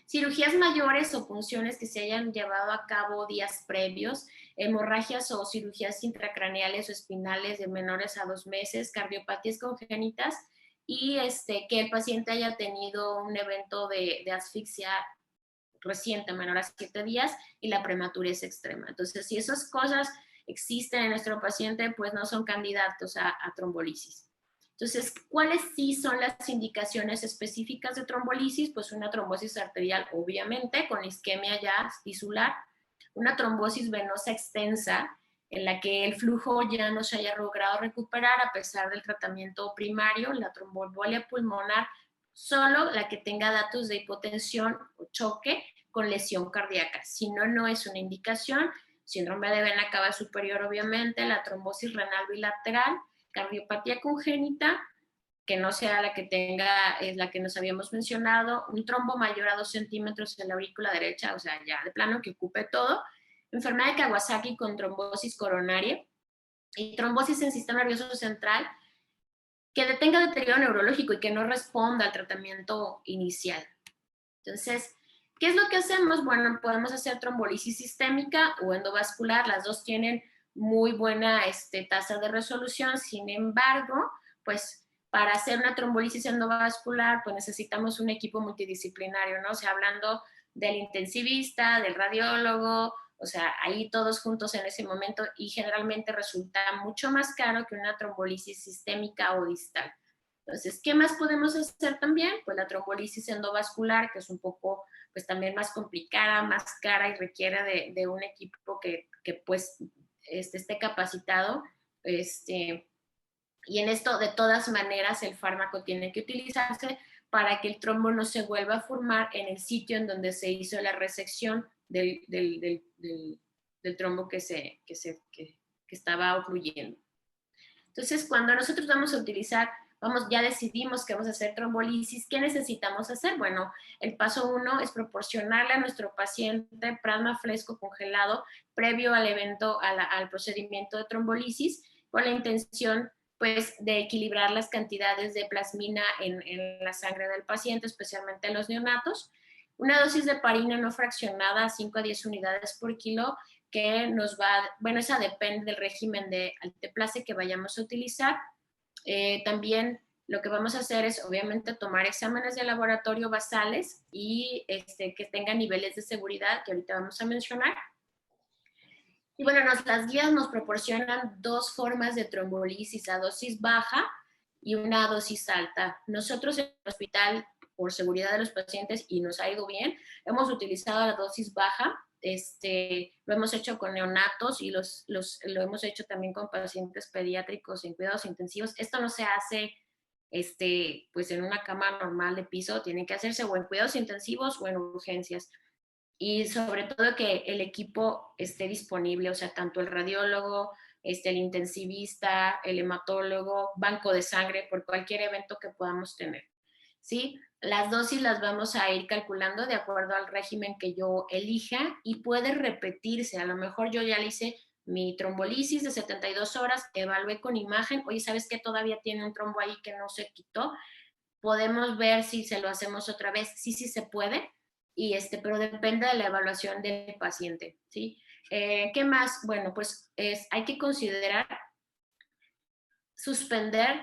Cirugías mayores o punciones que se hayan llevado a cabo días previos, hemorragias o cirugías intracraneales o espinales de menores a 2 meses, cardiopatías congénitas y que el paciente haya tenido un evento de asfixia reciente, menor a 7 días, y la prematurez extrema. Entonces, si esas cosas existen en nuestro paciente, pues no son candidatos a trombolisis. Entonces, ¿cuáles sí son las indicaciones específicas de trombolisis? Pues una trombosis arterial, obviamente, con isquemia ya tisular, una trombosis venosa extensa, en la que el flujo ya no se haya logrado recuperar a pesar del tratamiento primario, la tromboembolia pulmonar, solo la que tenga datos de hipotensión o choque con lesión cardíaca. Si no, no es una indicación. Síndrome de vena cava superior, obviamente, la trombosis renal bilateral, cardiopatía congénita, que no sea la que tenga, es la que nos habíamos mencionado, un trombo mayor a 2 centímetros en la aurícula derecha, o sea, ya de plano que ocupe todo, enfermedad de Kawasaki con trombosis coronaria y trombosis en sistema nervioso central, que detenga deterioro neurológico y que no responda al tratamiento inicial. Entonces, ¿qué es lo que hacemos? Bueno, podemos hacer trombolisis sistémica o endovascular, las dos tienen muy buena tasa de resolución, sin embargo, pues para hacer una trombolisis endovascular, pues necesitamos un equipo multidisciplinario, ¿no? O sea, hablando del intensivista, del radiólogo, o sea, ahí todos juntos en ese momento y generalmente resulta mucho más caro que una trombolisis sistémica o distal. Entonces, ¿qué más podemos hacer también? Pues la trombolisis endovascular, que es un poco, pues también más complicada, más cara y requiere de un equipo que pues esté capacitado. Y en esto, de todas maneras, el fármaco tiene que utilizarse para que el trombo no se vuelva a formar en el sitio en donde se hizo la resección del trombo que estaba ocluyendo. Entonces, cuando nosotros vamos a utilizar, ya decidimos que vamos a hacer trombolisis, ¿qué necesitamos hacer? Bueno, el paso 1 es proporcionarle a nuestro paciente plasma fresco congelado previo al evento, al procedimiento de trombolisis, con la intención pues de equilibrar las cantidades de plasmina en la sangre del paciente, especialmente en los neonatos. Una dosis de heparina no fraccionada, 5 a 10 unidades por kilo, que nos va, bueno, esa depende del régimen de alteplase que vayamos a utilizar. También lo que vamos a hacer es, obviamente, tomar exámenes de laboratorio basales y que tengan niveles de seguridad que ahorita vamos a mencionar. Y bueno, las guías nos proporcionan dos formas de trombolisis, a dosis baja y una dosis alta. Nosotros en el hospital, por seguridad de los pacientes, y nos ha ido bien, hemos utilizado la dosis baja. Lo hemos hecho con neonatos y lo hemos hecho también con pacientes pediátricos en cuidados intensivos. Esto no se hace pues en una cama normal de piso, tiene que hacerse o en cuidados intensivos o en urgencias. Y sobre todo que el equipo esté disponible, o sea, tanto el radiólogo, el intensivista, el hematólogo, banco de sangre, por cualquier evento que podamos tener. ¿Sí? Las dosis las vamos a ir calculando de acuerdo al régimen que yo elija y puede repetirse. A lo mejor yo ya le hice mi trombolisis de 72 horas, evalué con imagen, oye, ¿sabes qué? Todavía tiene un trombo ahí que no se quitó. Podemos ver si se lo hacemos otra vez. Sí, sí se puede, pero depende de la evaluación del paciente, ¿sí? ¿Qué más? Bueno, pues hay que considerar suspender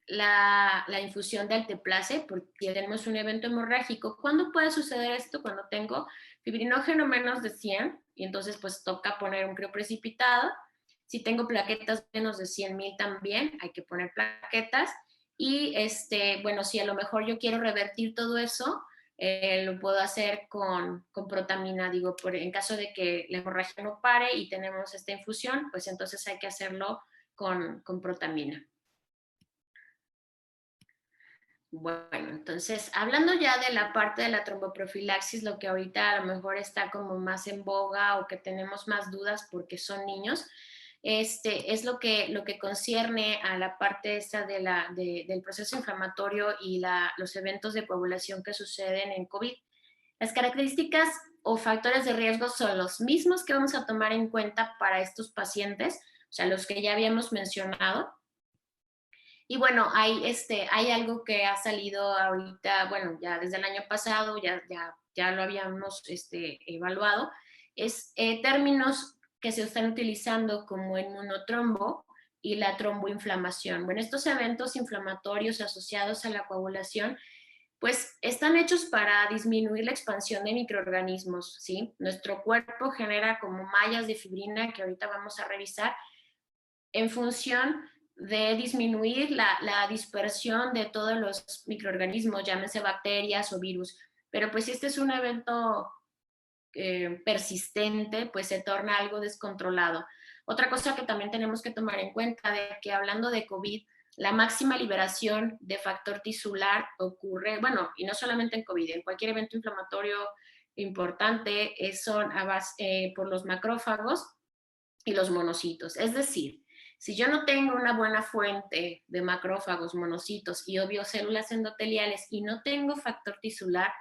la infusión de alteplase porque tenemos un evento hemorrágico. ¿Cuándo puede suceder esto? Cuando tengo fibrinógeno menos de 100, y entonces pues toca poner un crioprecipitado. Si tengo plaquetas menos de 100,000 también hay que poner plaquetas. Y bueno, si a lo mejor yo quiero revertir todo eso, lo puedo hacer con protamina, digo, en caso de que la hemorragia no pare y tenemos esta infusión, pues entonces hay que hacerlo con protamina. Bueno, entonces, hablando ya de la parte de la tromboprofilaxis, lo que ahorita a lo mejor está como más en boga o que tenemos más dudas porque son niños, es lo que concierne a la parte esta del proceso inflamatorio y los eventos de coagulación que suceden en COVID. Las características o factores de riesgo son los mismos que vamos a tomar en cuenta para estos pacientes, o sea, los que ya habíamos mencionado. Y bueno, hay algo que ha salido ahorita, bueno, ya desde el año pasado, ya lo habíamos evaluado, es términos que se están utilizando como el inmunotrombo y la tromboinflamación. Bueno, estos eventos inflamatorios asociados a la coagulación, pues están hechos para disminuir la expansión de microorganismos, ¿sí? Nuestro cuerpo genera como mallas de fibrina que ahorita vamos a revisar en función de disminuir la dispersión de todos los microorganismos, llámense bacterias o virus. Pero pues si este es un evento persistente, pues se torna algo descontrolado. Otra cosa que también tenemos que tomar en cuenta de que hablando de COVID, la máxima liberación de factor tisular ocurre, bueno, y no solamente en COVID, en cualquier evento inflamatorio importante, son por los macrófagos y los monocitos. Es decir, si yo no tengo una buena fuente de macrófagos, monocitos y obvio células endoteliales y no tengo factor tisular,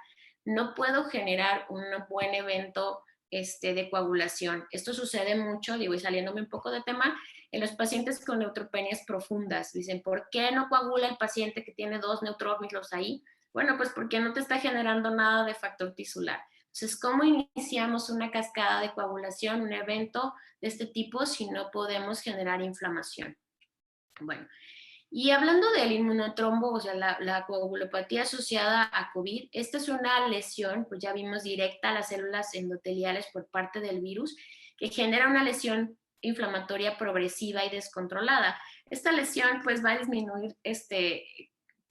no puedo generar un buen evento de coagulación. Esto sucede mucho, digo, y saliéndome un poco de tema, en los pacientes con neutropenias profundas. Dicen, ¿por qué no coagula el paciente que tiene 2 neutrófilos ahí? Bueno, pues porque no te está generando nada de factor tisular. Entonces, ¿cómo iniciamos una cascada de coagulación, un evento de este tipo si no podemos generar inflamación? Bueno, y hablando del inmunotrombo, o sea, la coagulopatía asociada a COVID, esta es una lesión, pues ya vimos directa a las células endoteliales por parte del virus, que genera una lesión inflamatoria progresiva y descontrolada. Esta lesión pues va a disminuir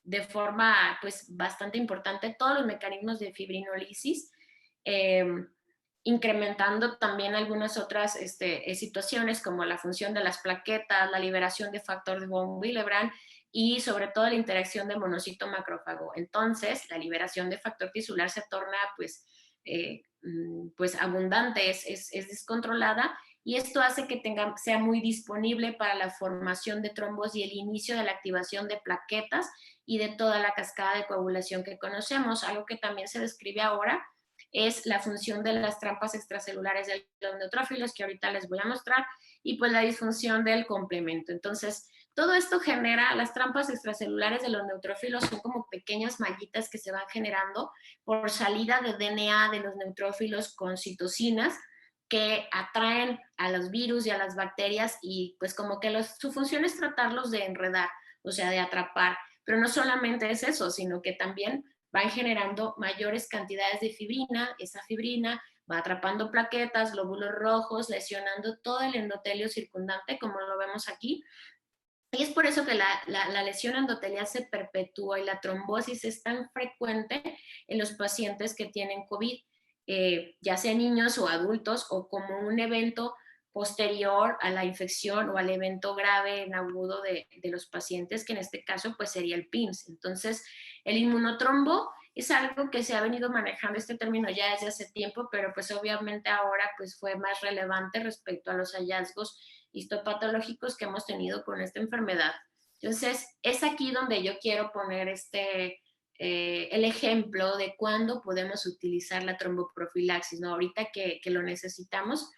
de forma pues bastante importante todos los mecanismos de fibrinolisis, eh, incrementando también algunas otras situaciones como la función de las plaquetas, la liberación de factor de von Willebrand y sobre todo la interacción de monocito macrófago. Entonces, la liberación de factor tisular se torna pues abundante, es descontrolada y esto hace que sea muy disponible para la formación de trombos y el inicio de la activación de plaquetas y de toda la cascada de coagulación que conocemos, algo que también se describe ahora es la función de las trampas extracelulares de los neutrófilos, que ahorita les voy a mostrar, y pues la disfunción del complemento. Entonces, todo esto genera, las trampas extracelulares de los neutrófilos son como pequeñas mallitas que se van generando por salida de DNA de los neutrófilos con citocinas que atraen a los virus y a las bacterias y pues como que su función es tratarlos de enredar, o sea, de atrapar. Pero no solamente es eso, sino que también van generando mayores cantidades de fibrina, esa fibrina va atrapando plaquetas, glóbulos rojos, lesionando todo el endotelio circundante, como lo vemos aquí. Y es por eso que la lesión endotelial se perpetúa y la trombosis es tan frecuente en los pacientes que tienen COVID, ya sean niños o adultos, o como un evento posterior a la infección o al evento grave en agudo de los pacientes, que en este caso pues sería el PIMS. Entonces, el inmunotrombo es algo que se ha venido manejando este término ya desde hace tiempo, pero pues obviamente ahora pues fue más relevante respecto a los hallazgos histopatológicos que hemos tenido con esta enfermedad. Entonces, es aquí donde yo quiero poner el ejemplo de cuándo podemos utilizar la tromboprofilaxis, ¿no? Ahorita que lo necesitamos,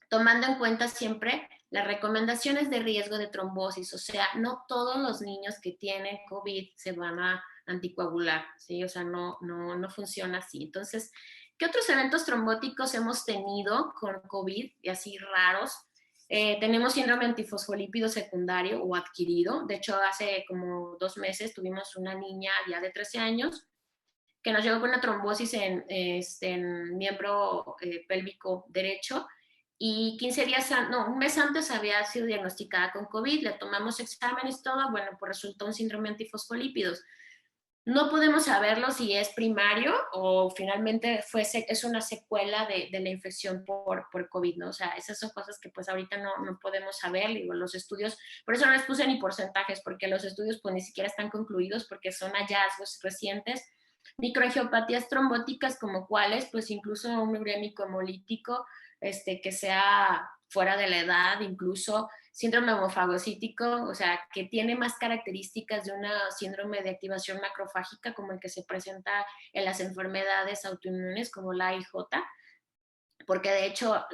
tomando en cuenta siempre las recomendaciones de riesgo de trombosis, o sea, no todos los niños que tienen COVID se van a anticoagular, ¿sí? O sea, no funciona así. Entonces, ¿qué otros eventos trombóticos hemos tenido con COVID y así raros? Tenemos síndrome antifosfolípido secundario o adquirido. De hecho, hace como 2 meses tuvimos una niña ya de 13 años que nos llegó con una trombosis en miembro pélvico derecho y 15 días, no, un mes antes había sido diagnosticada con COVID, le tomamos exámenes, todo, bueno, pues resultó un síndrome antifosfolípidos. No podemos saberlo si es primario o finalmente es una secuela de la infección por COVID, ¿no? O sea, esas son cosas que pues ahorita no podemos saber, digo, los estudios, por eso no les puse ni porcentajes, porque los estudios pues ni siquiera están concluidos porque son hallazgos recientes. Microangiopatías trombóticas como cuáles, pues incluso un urémico hemolítico que sea fuera de la edad, incluso síndrome hemofagocítico, o sea, que tiene más características de una síndrome de activación macrofágica como el que se presenta en las enfermedades autoinmunes como la IJ, porque de hecho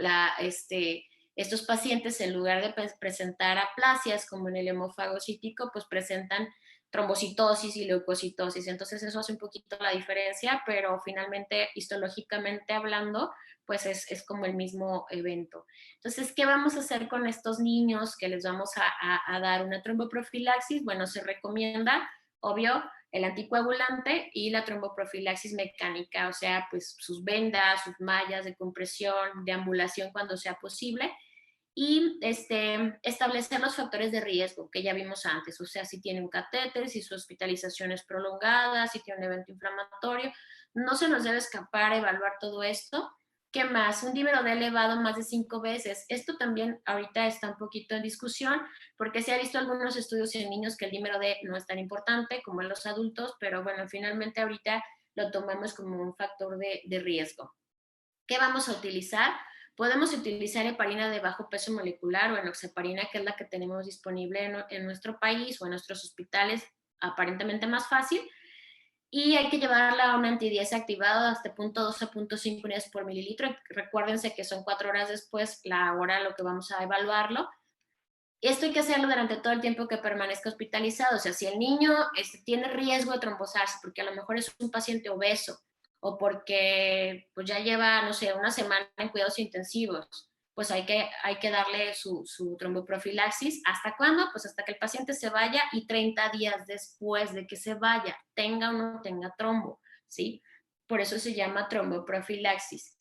estos pacientes en lugar de presentar aplasias como en el hemofagocítico, pues presentan trombocitosis y leucocitosis. Entonces eso hace un poquito la diferencia, pero finalmente, histológicamente hablando, pues es como el mismo evento. Entonces, ¿qué vamos a hacer con estos niños que les vamos a dar una tromboprofilaxis? Bueno, se recomienda, obvio, el anticoagulante y la tromboprofilaxis mecánica, o sea, pues sus vendas, sus mallas de compresión, de ambulación cuando sea posible, y establecer los factores de riesgo que ya vimos antes, o sea, si tiene un catéter, si su hospitalización es prolongada, si tiene un evento inflamatorio, no se nos debe escapar a evaluar todo esto. ¿Qué más? Un dímero D elevado más de 5 veces. Esto también ahorita está un poquito en discusión porque se ha visto algunos estudios en niños que el dímero D no es tan importante como en los adultos, pero bueno, finalmente ahorita lo tomamos como un factor de riesgo. ¿Qué vamos a utilizar? Podemos utilizar heparina de bajo peso molecular o enoxaparina, que es la que tenemos disponible en nuestro país o en nuestros hospitales, aparentemente más fácil. Y hay que llevarla a un antidies activado hasta 0.2 a 0.5 unidades por mililitro. Recuérdense que son 4 horas después la hora a lo que vamos a evaluarlo. Esto hay que hacerlo durante todo el tiempo que permanezca hospitalizado. O sea, si el niño tiene riesgo de trombosarse, porque a lo mejor es un paciente obeso o porque pues ya lleva, no sé, una semana en cuidados intensivos, pues hay que darle su tromboprofilaxis. ¿Hasta cuándo? Pues hasta que el paciente se vaya y 30 días después de que se vaya, tenga o no tenga trombo, ¿sí? Por eso se llama tromboprofilaxis.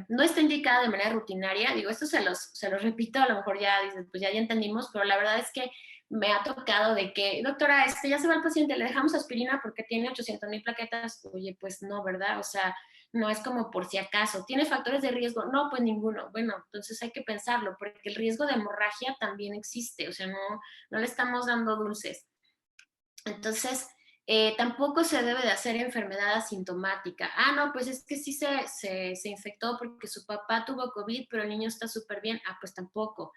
No está indicada de manera rutinaria, digo, esto se los repito, a lo mejor ya dices, pues ya entendimos, pero la verdad es que me ha tocado de que, doctora, ya se va el paciente, le dejamos aspirina porque tiene 800,000 plaquetas, oye, pues no, ¿verdad? O sea, no es como por si acaso. ¿Tiene factores de riesgo? No, pues ninguno. Bueno, entonces hay que pensarlo, porque el riesgo de hemorragia también existe, o sea, no le estamos dando dulces. Entonces, tampoco se debe de hacer enfermedad asintomática. Ah, no, pues es que sí se infectó porque su papá tuvo COVID, pero el niño está súper bien. Ah, pues tampoco.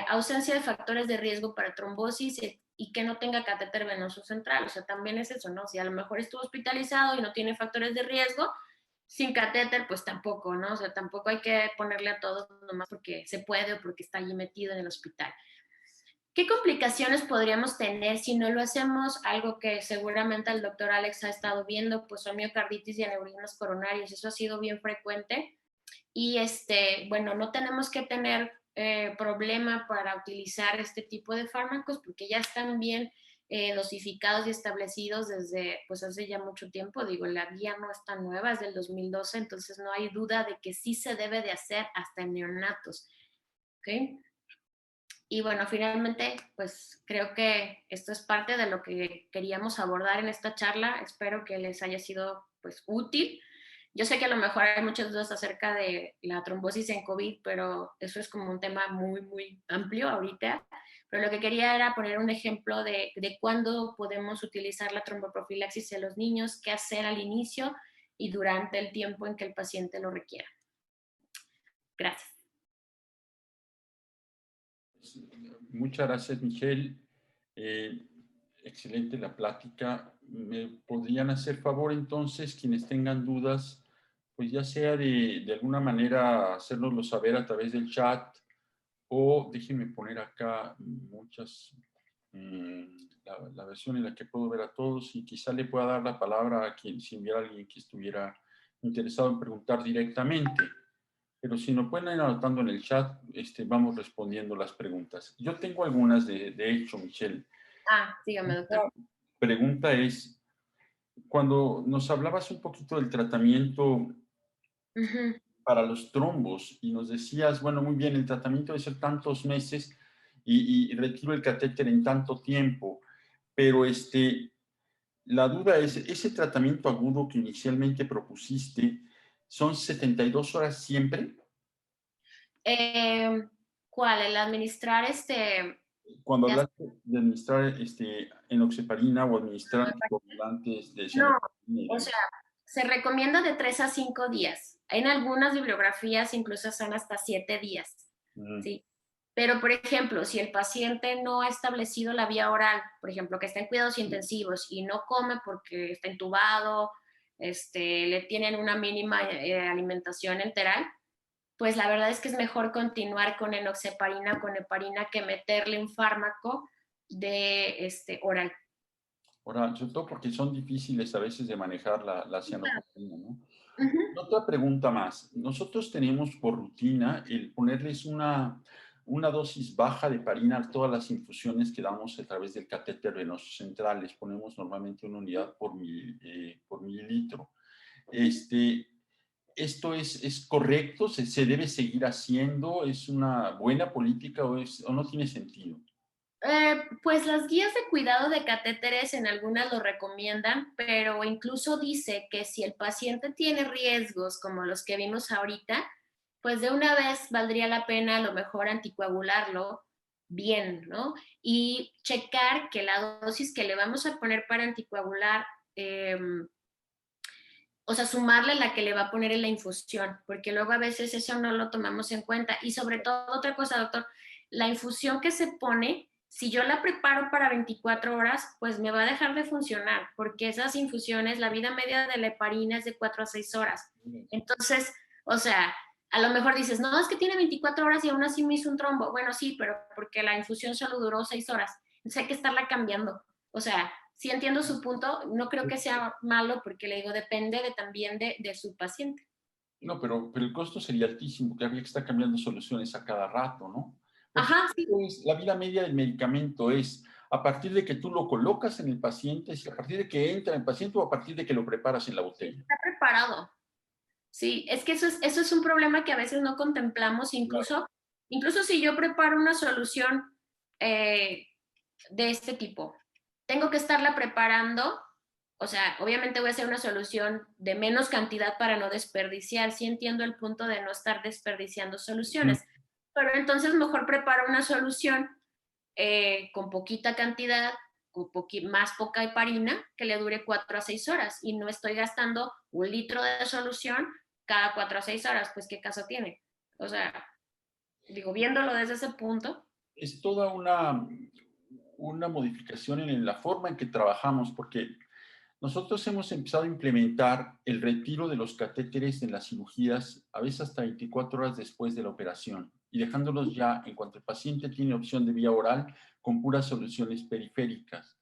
Ausencia de factores de riesgo para trombosis y que no tenga catéter venoso central. O sea, también es eso, ¿no? Si a lo mejor estuvo hospitalizado y no tiene factores de riesgo, sin catéter, pues tampoco, ¿no? O sea, tampoco hay que ponerle a todo nomás porque se puede o porque está allí metido en el hospital. ¿Qué complicaciones podríamos tener si no lo hacemos? Algo que seguramente el doctor Alex ha estado viendo, pues son miocarditis y aneurismas coronarios. Eso ha sido bien frecuente. Y bueno, no tenemos que tener problema para utilizar este tipo de fármacos porque ya están bien dosificados y establecidos desde pues hace ya mucho tiempo. Digo, la guía no está nueva, es del 2012, entonces no hay duda de que sí se debe de hacer hasta en neonatos. ¿Ok? Y bueno, finalmente, pues creo que esto es parte de lo que queríamos abordar en esta charla. Espero que les haya sido pues útil. Yo sé que a lo mejor hay muchas dudas acerca de la trombosis en COVID, pero eso es como un tema muy, muy amplio ahorita. Pero lo que quería era poner un ejemplo de cuándo podemos utilizar la tromboprofilaxis en los niños, qué hacer al inicio y durante el tiempo en que el paciente lo requiera. Gracias. Muchas gracias, Michelle. Eh, Excelente la plática. ¿Me podrían hacer favor entonces, quienes tengan dudas, pues ya sea de alguna manera hacérnoslo saber a través del chat o déjenme poner acá muchas, la versión en la que puedo ver a todos y quizá le pueda dar la palabra a quien, si hubiera alguien que estuviera interesado en preguntar directamente. Pero si nos pueden ir anotando en el chat, vamos respondiendo las preguntas. Yo tengo algunas de hecho, Michelle. Ah, dígame, doctor. La pregunta es, cuando nos hablabas un poquito del tratamiento Ujú. para los trombos y nos decías, bueno, muy bien, el tratamiento debe ser tantos meses y retiro el catéter en tanto tiempo, pero la duda es, ese tratamiento agudo que inicialmente propusiste, ¿son 72 horas siempre? Eh, ¿Cuál? El administrar Cuando ya- hablaste de administrar enoxaparina o administrar anticoagulantes de no, cianocobalamina y o demás. sea, se recomienda de 3 a 5 días. En algunas bibliografías incluso son hasta 7 días, Mm, ¿sí? Pero, por ejemplo, si el paciente no ha establecido la vía oral, por ejemplo, que está en cuidados intensivos y no come porque está intubado, le tienen una mínima alimentación enteral, pues la verdad es que es mejor continuar con enoxaparina o con heparina que meterle un fármaco de oral. ahora, sobre todo porque son difíciles a veces de manejar la cianocobalamina, ¿no? Ujú. Otra pregunta más. Nosotros tenemos por rutina el ponerles una dosis baja de parina a todas las infusiones que damos a través del catéter venoso central. Les ponemos normalmente una unidad por mililitro. Este, ¿Esto es correcto? ¿Se debe seguir haciendo? ¿Es una buena política o no tiene sentido? Pues las guías de cuidado de catéteres en algunas lo recomiendan, pero incluso dice que si el paciente tiene riesgos como los que vimos ahorita, pues de una vez valdría la pena a lo mejor anticoagularlo bien, ¿no? Y checar que la dosis que le vamos a poner para anticoagular, eh, o sea, sumarle la que le va a poner en la infusión, porque luego a veces eso no lo tomamos en cuenta. Y sobre todo, otra cosa, doctor, la infusión que se pone, si yo la preparo para 24 horas, pues me va a dejar de funcionar, porque esas infusiones, la vida media de la heparina es de 4 a 6 horas. Entonces, o sea, a lo mejor dices, no, es que tiene 24 horas y aún así me hizo un trombo. Bueno, sí, pero porque la infusión solo duró 6 horas. Entonces hay que estarla cambiando. O sea, sí entiendo su punto, no creo que sea malo porque le digo, depende también de su paciente. No, pero el costo sería altísimo, que habría que estar cambiando soluciones a cada rato, ¿no? Porque Ajá, sí, la vida media del medicamento es a partir de que tú lo colocas en el paciente, es a partir de que entra en el paciente o a partir de que lo preparas en la botella. está preparado. Sí, es que eso es un problema que a veces no contemplamos, Claro. incluso si yo preparo una solución eh, de este tipo, tengo que estarla preparando, o sea, obviamente voy a hacer una solución de menos cantidad para no desperdiciar, sí entiendo el punto de no estar desperdiciando Ujú. soluciones, pero entonces mejor preparo una solución con poquita cantidad, con más poca heparina, que le dure 4 a 6 horas y no estoy gastando 1 litro de solución cada 4 a 6 horas, pues qué caso tiene. O sea, digo, viéndolo desde ese punto. Es toda una modificación en la forma en que trabajamos, porque nosotros hemos empezado a implementar el retiro de los catéteres en las cirugías, a veces hasta 24 horas después de la operación, y dejándolos ya, en cuanto el paciente tiene opción de vía oral, con puras soluciones periféricas.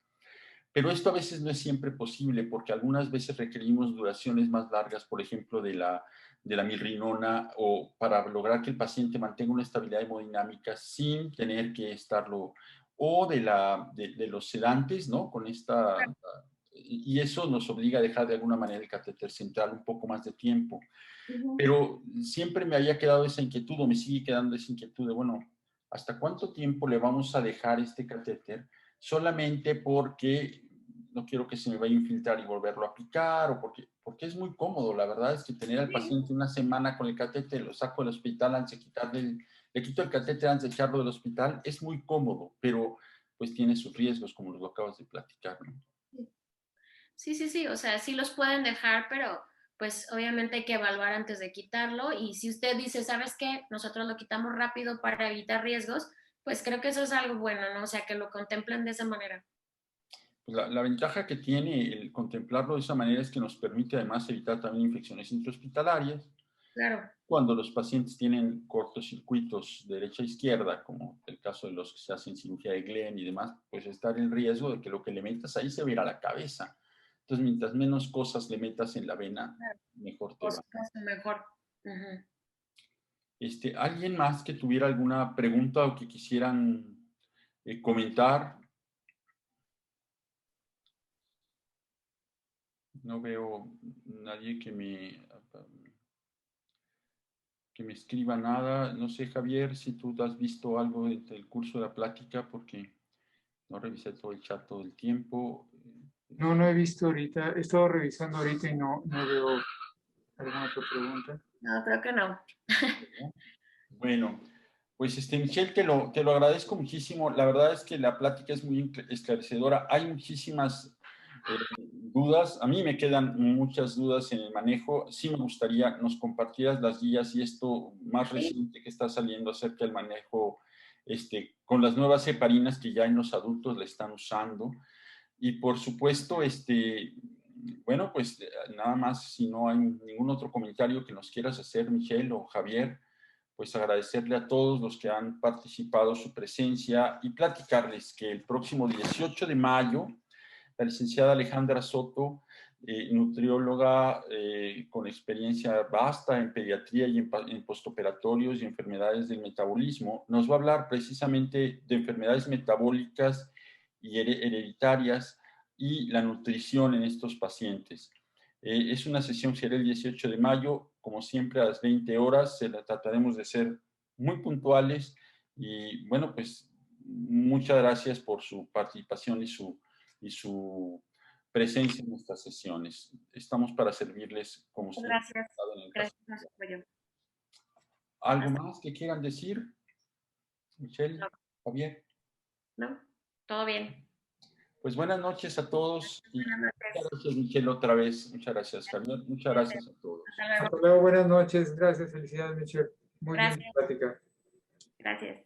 Pero esto a veces no es siempre posible porque algunas veces requerimos duraciones más largas, por ejemplo, de la milrinona o para lograr que el paciente mantenga una estabilidad hemodinámica sin tener que estarlo, o de los sedantes, ¿no? Y eso nos obliga a dejar de alguna manera el catéter central un poco más de tiempo. Ujú. Pero siempre me había quedado esa inquietud o me sigue quedando esa inquietud de, bueno, ¿hasta cuánto tiempo le vamos a dejar este catéter solamente porque no quiero que se me vaya a infiltrar y volverlo a aplicar o porque es muy cómodo? La verdad es que tener al Sí. paciente una semana con el catéter, lo saco del hospital antes de le quito el catéter antes de echarlo del hospital, es muy cómodo, pero pues tiene sus riesgos, como lo acabas de platicar, ¿no? Sí, sí, sí, o sea, sí los pueden dejar, pero pues obviamente hay que evaluar antes de quitarlo y si usted dice, ¿sabes qué? Nosotros lo quitamos rápido para evitar riesgos, pues creo que eso es algo bueno, ¿no? O sea, que lo contemplen de esa manera. Pues la ventaja que tiene el contemplarlo de esa manera es que nos permite además evitar también infecciones intrahospitalarias. Claro. Cuando los pacientes tienen cortocircuitos derecha e izquierda, como el caso de los que se hacen cirugía de Glenn y demás, pues está el riesgo de que lo que le metas ahí se va a ir a la cabeza. Entonces, mientras menos cosas le metas en la vena, Claro, mejor te por va. supuesto, mejor. Ujú. ¿Alguien más que tuviera alguna pregunta o que quisieran comentar? No veo nadie que me escriba nada. No sé, Javier, si tú has visto algo del curso de la plática, porque no revisé todo el chat todo el tiempo. No, no he visto ahorita, he estado revisando ahorita y no veo alguna otra pregunta. No, creo que no. Bueno, pues Michelle, te lo agradezco muchísimo. La verdad es que la plática es muy esclarecedora. Hay muchísimas dudas. A mí me quedan muchas dudas en el manejo. Sí me gustaría nos compartieras las guías y esto más reciente que está saliendo acerca del manejo con las nuevas heparinas que ya en los adultos la están usando. Y por supuesto, bueno, pues nada más, si no hay ningún otro comentario que nos quieras hacer, Michelle o Javier, pues agradecerle a todos los que han participado su presencia y platicarles que el próximo 18 de mayo, la licenciada Alejandra Soto, nutrióloga con experiencia vasta en pediatría y en postoperatorios y enfermedades del metabolismo, nos va a hablar precisamente de enfermedades metabólicas y hereditarias y la nutrición en estos pacientes. Es una sesión que será el 18 de mayo, como siempre a las 20 horas. Trataremos de ser muy puntuales y bueno, pues muchas gracias por su participación y su presencia en nuestras sesiones. Estamos para servirles como siempre. Gracias. Gracias por su apoyo. ¿Algo más que quieran decir? Michelle, no. Javier. No, todo bien. Pues buenas noches a todos. Buenas noches. Muchas gracias, Michelle, otra vez. Muchas gracias, Javier. Muchas gracias a todos. Hasta luego. Hasta luego, buenas noches. Gracias, felicidades, Michelle. Muy bien, Gracias. plática. Gracias.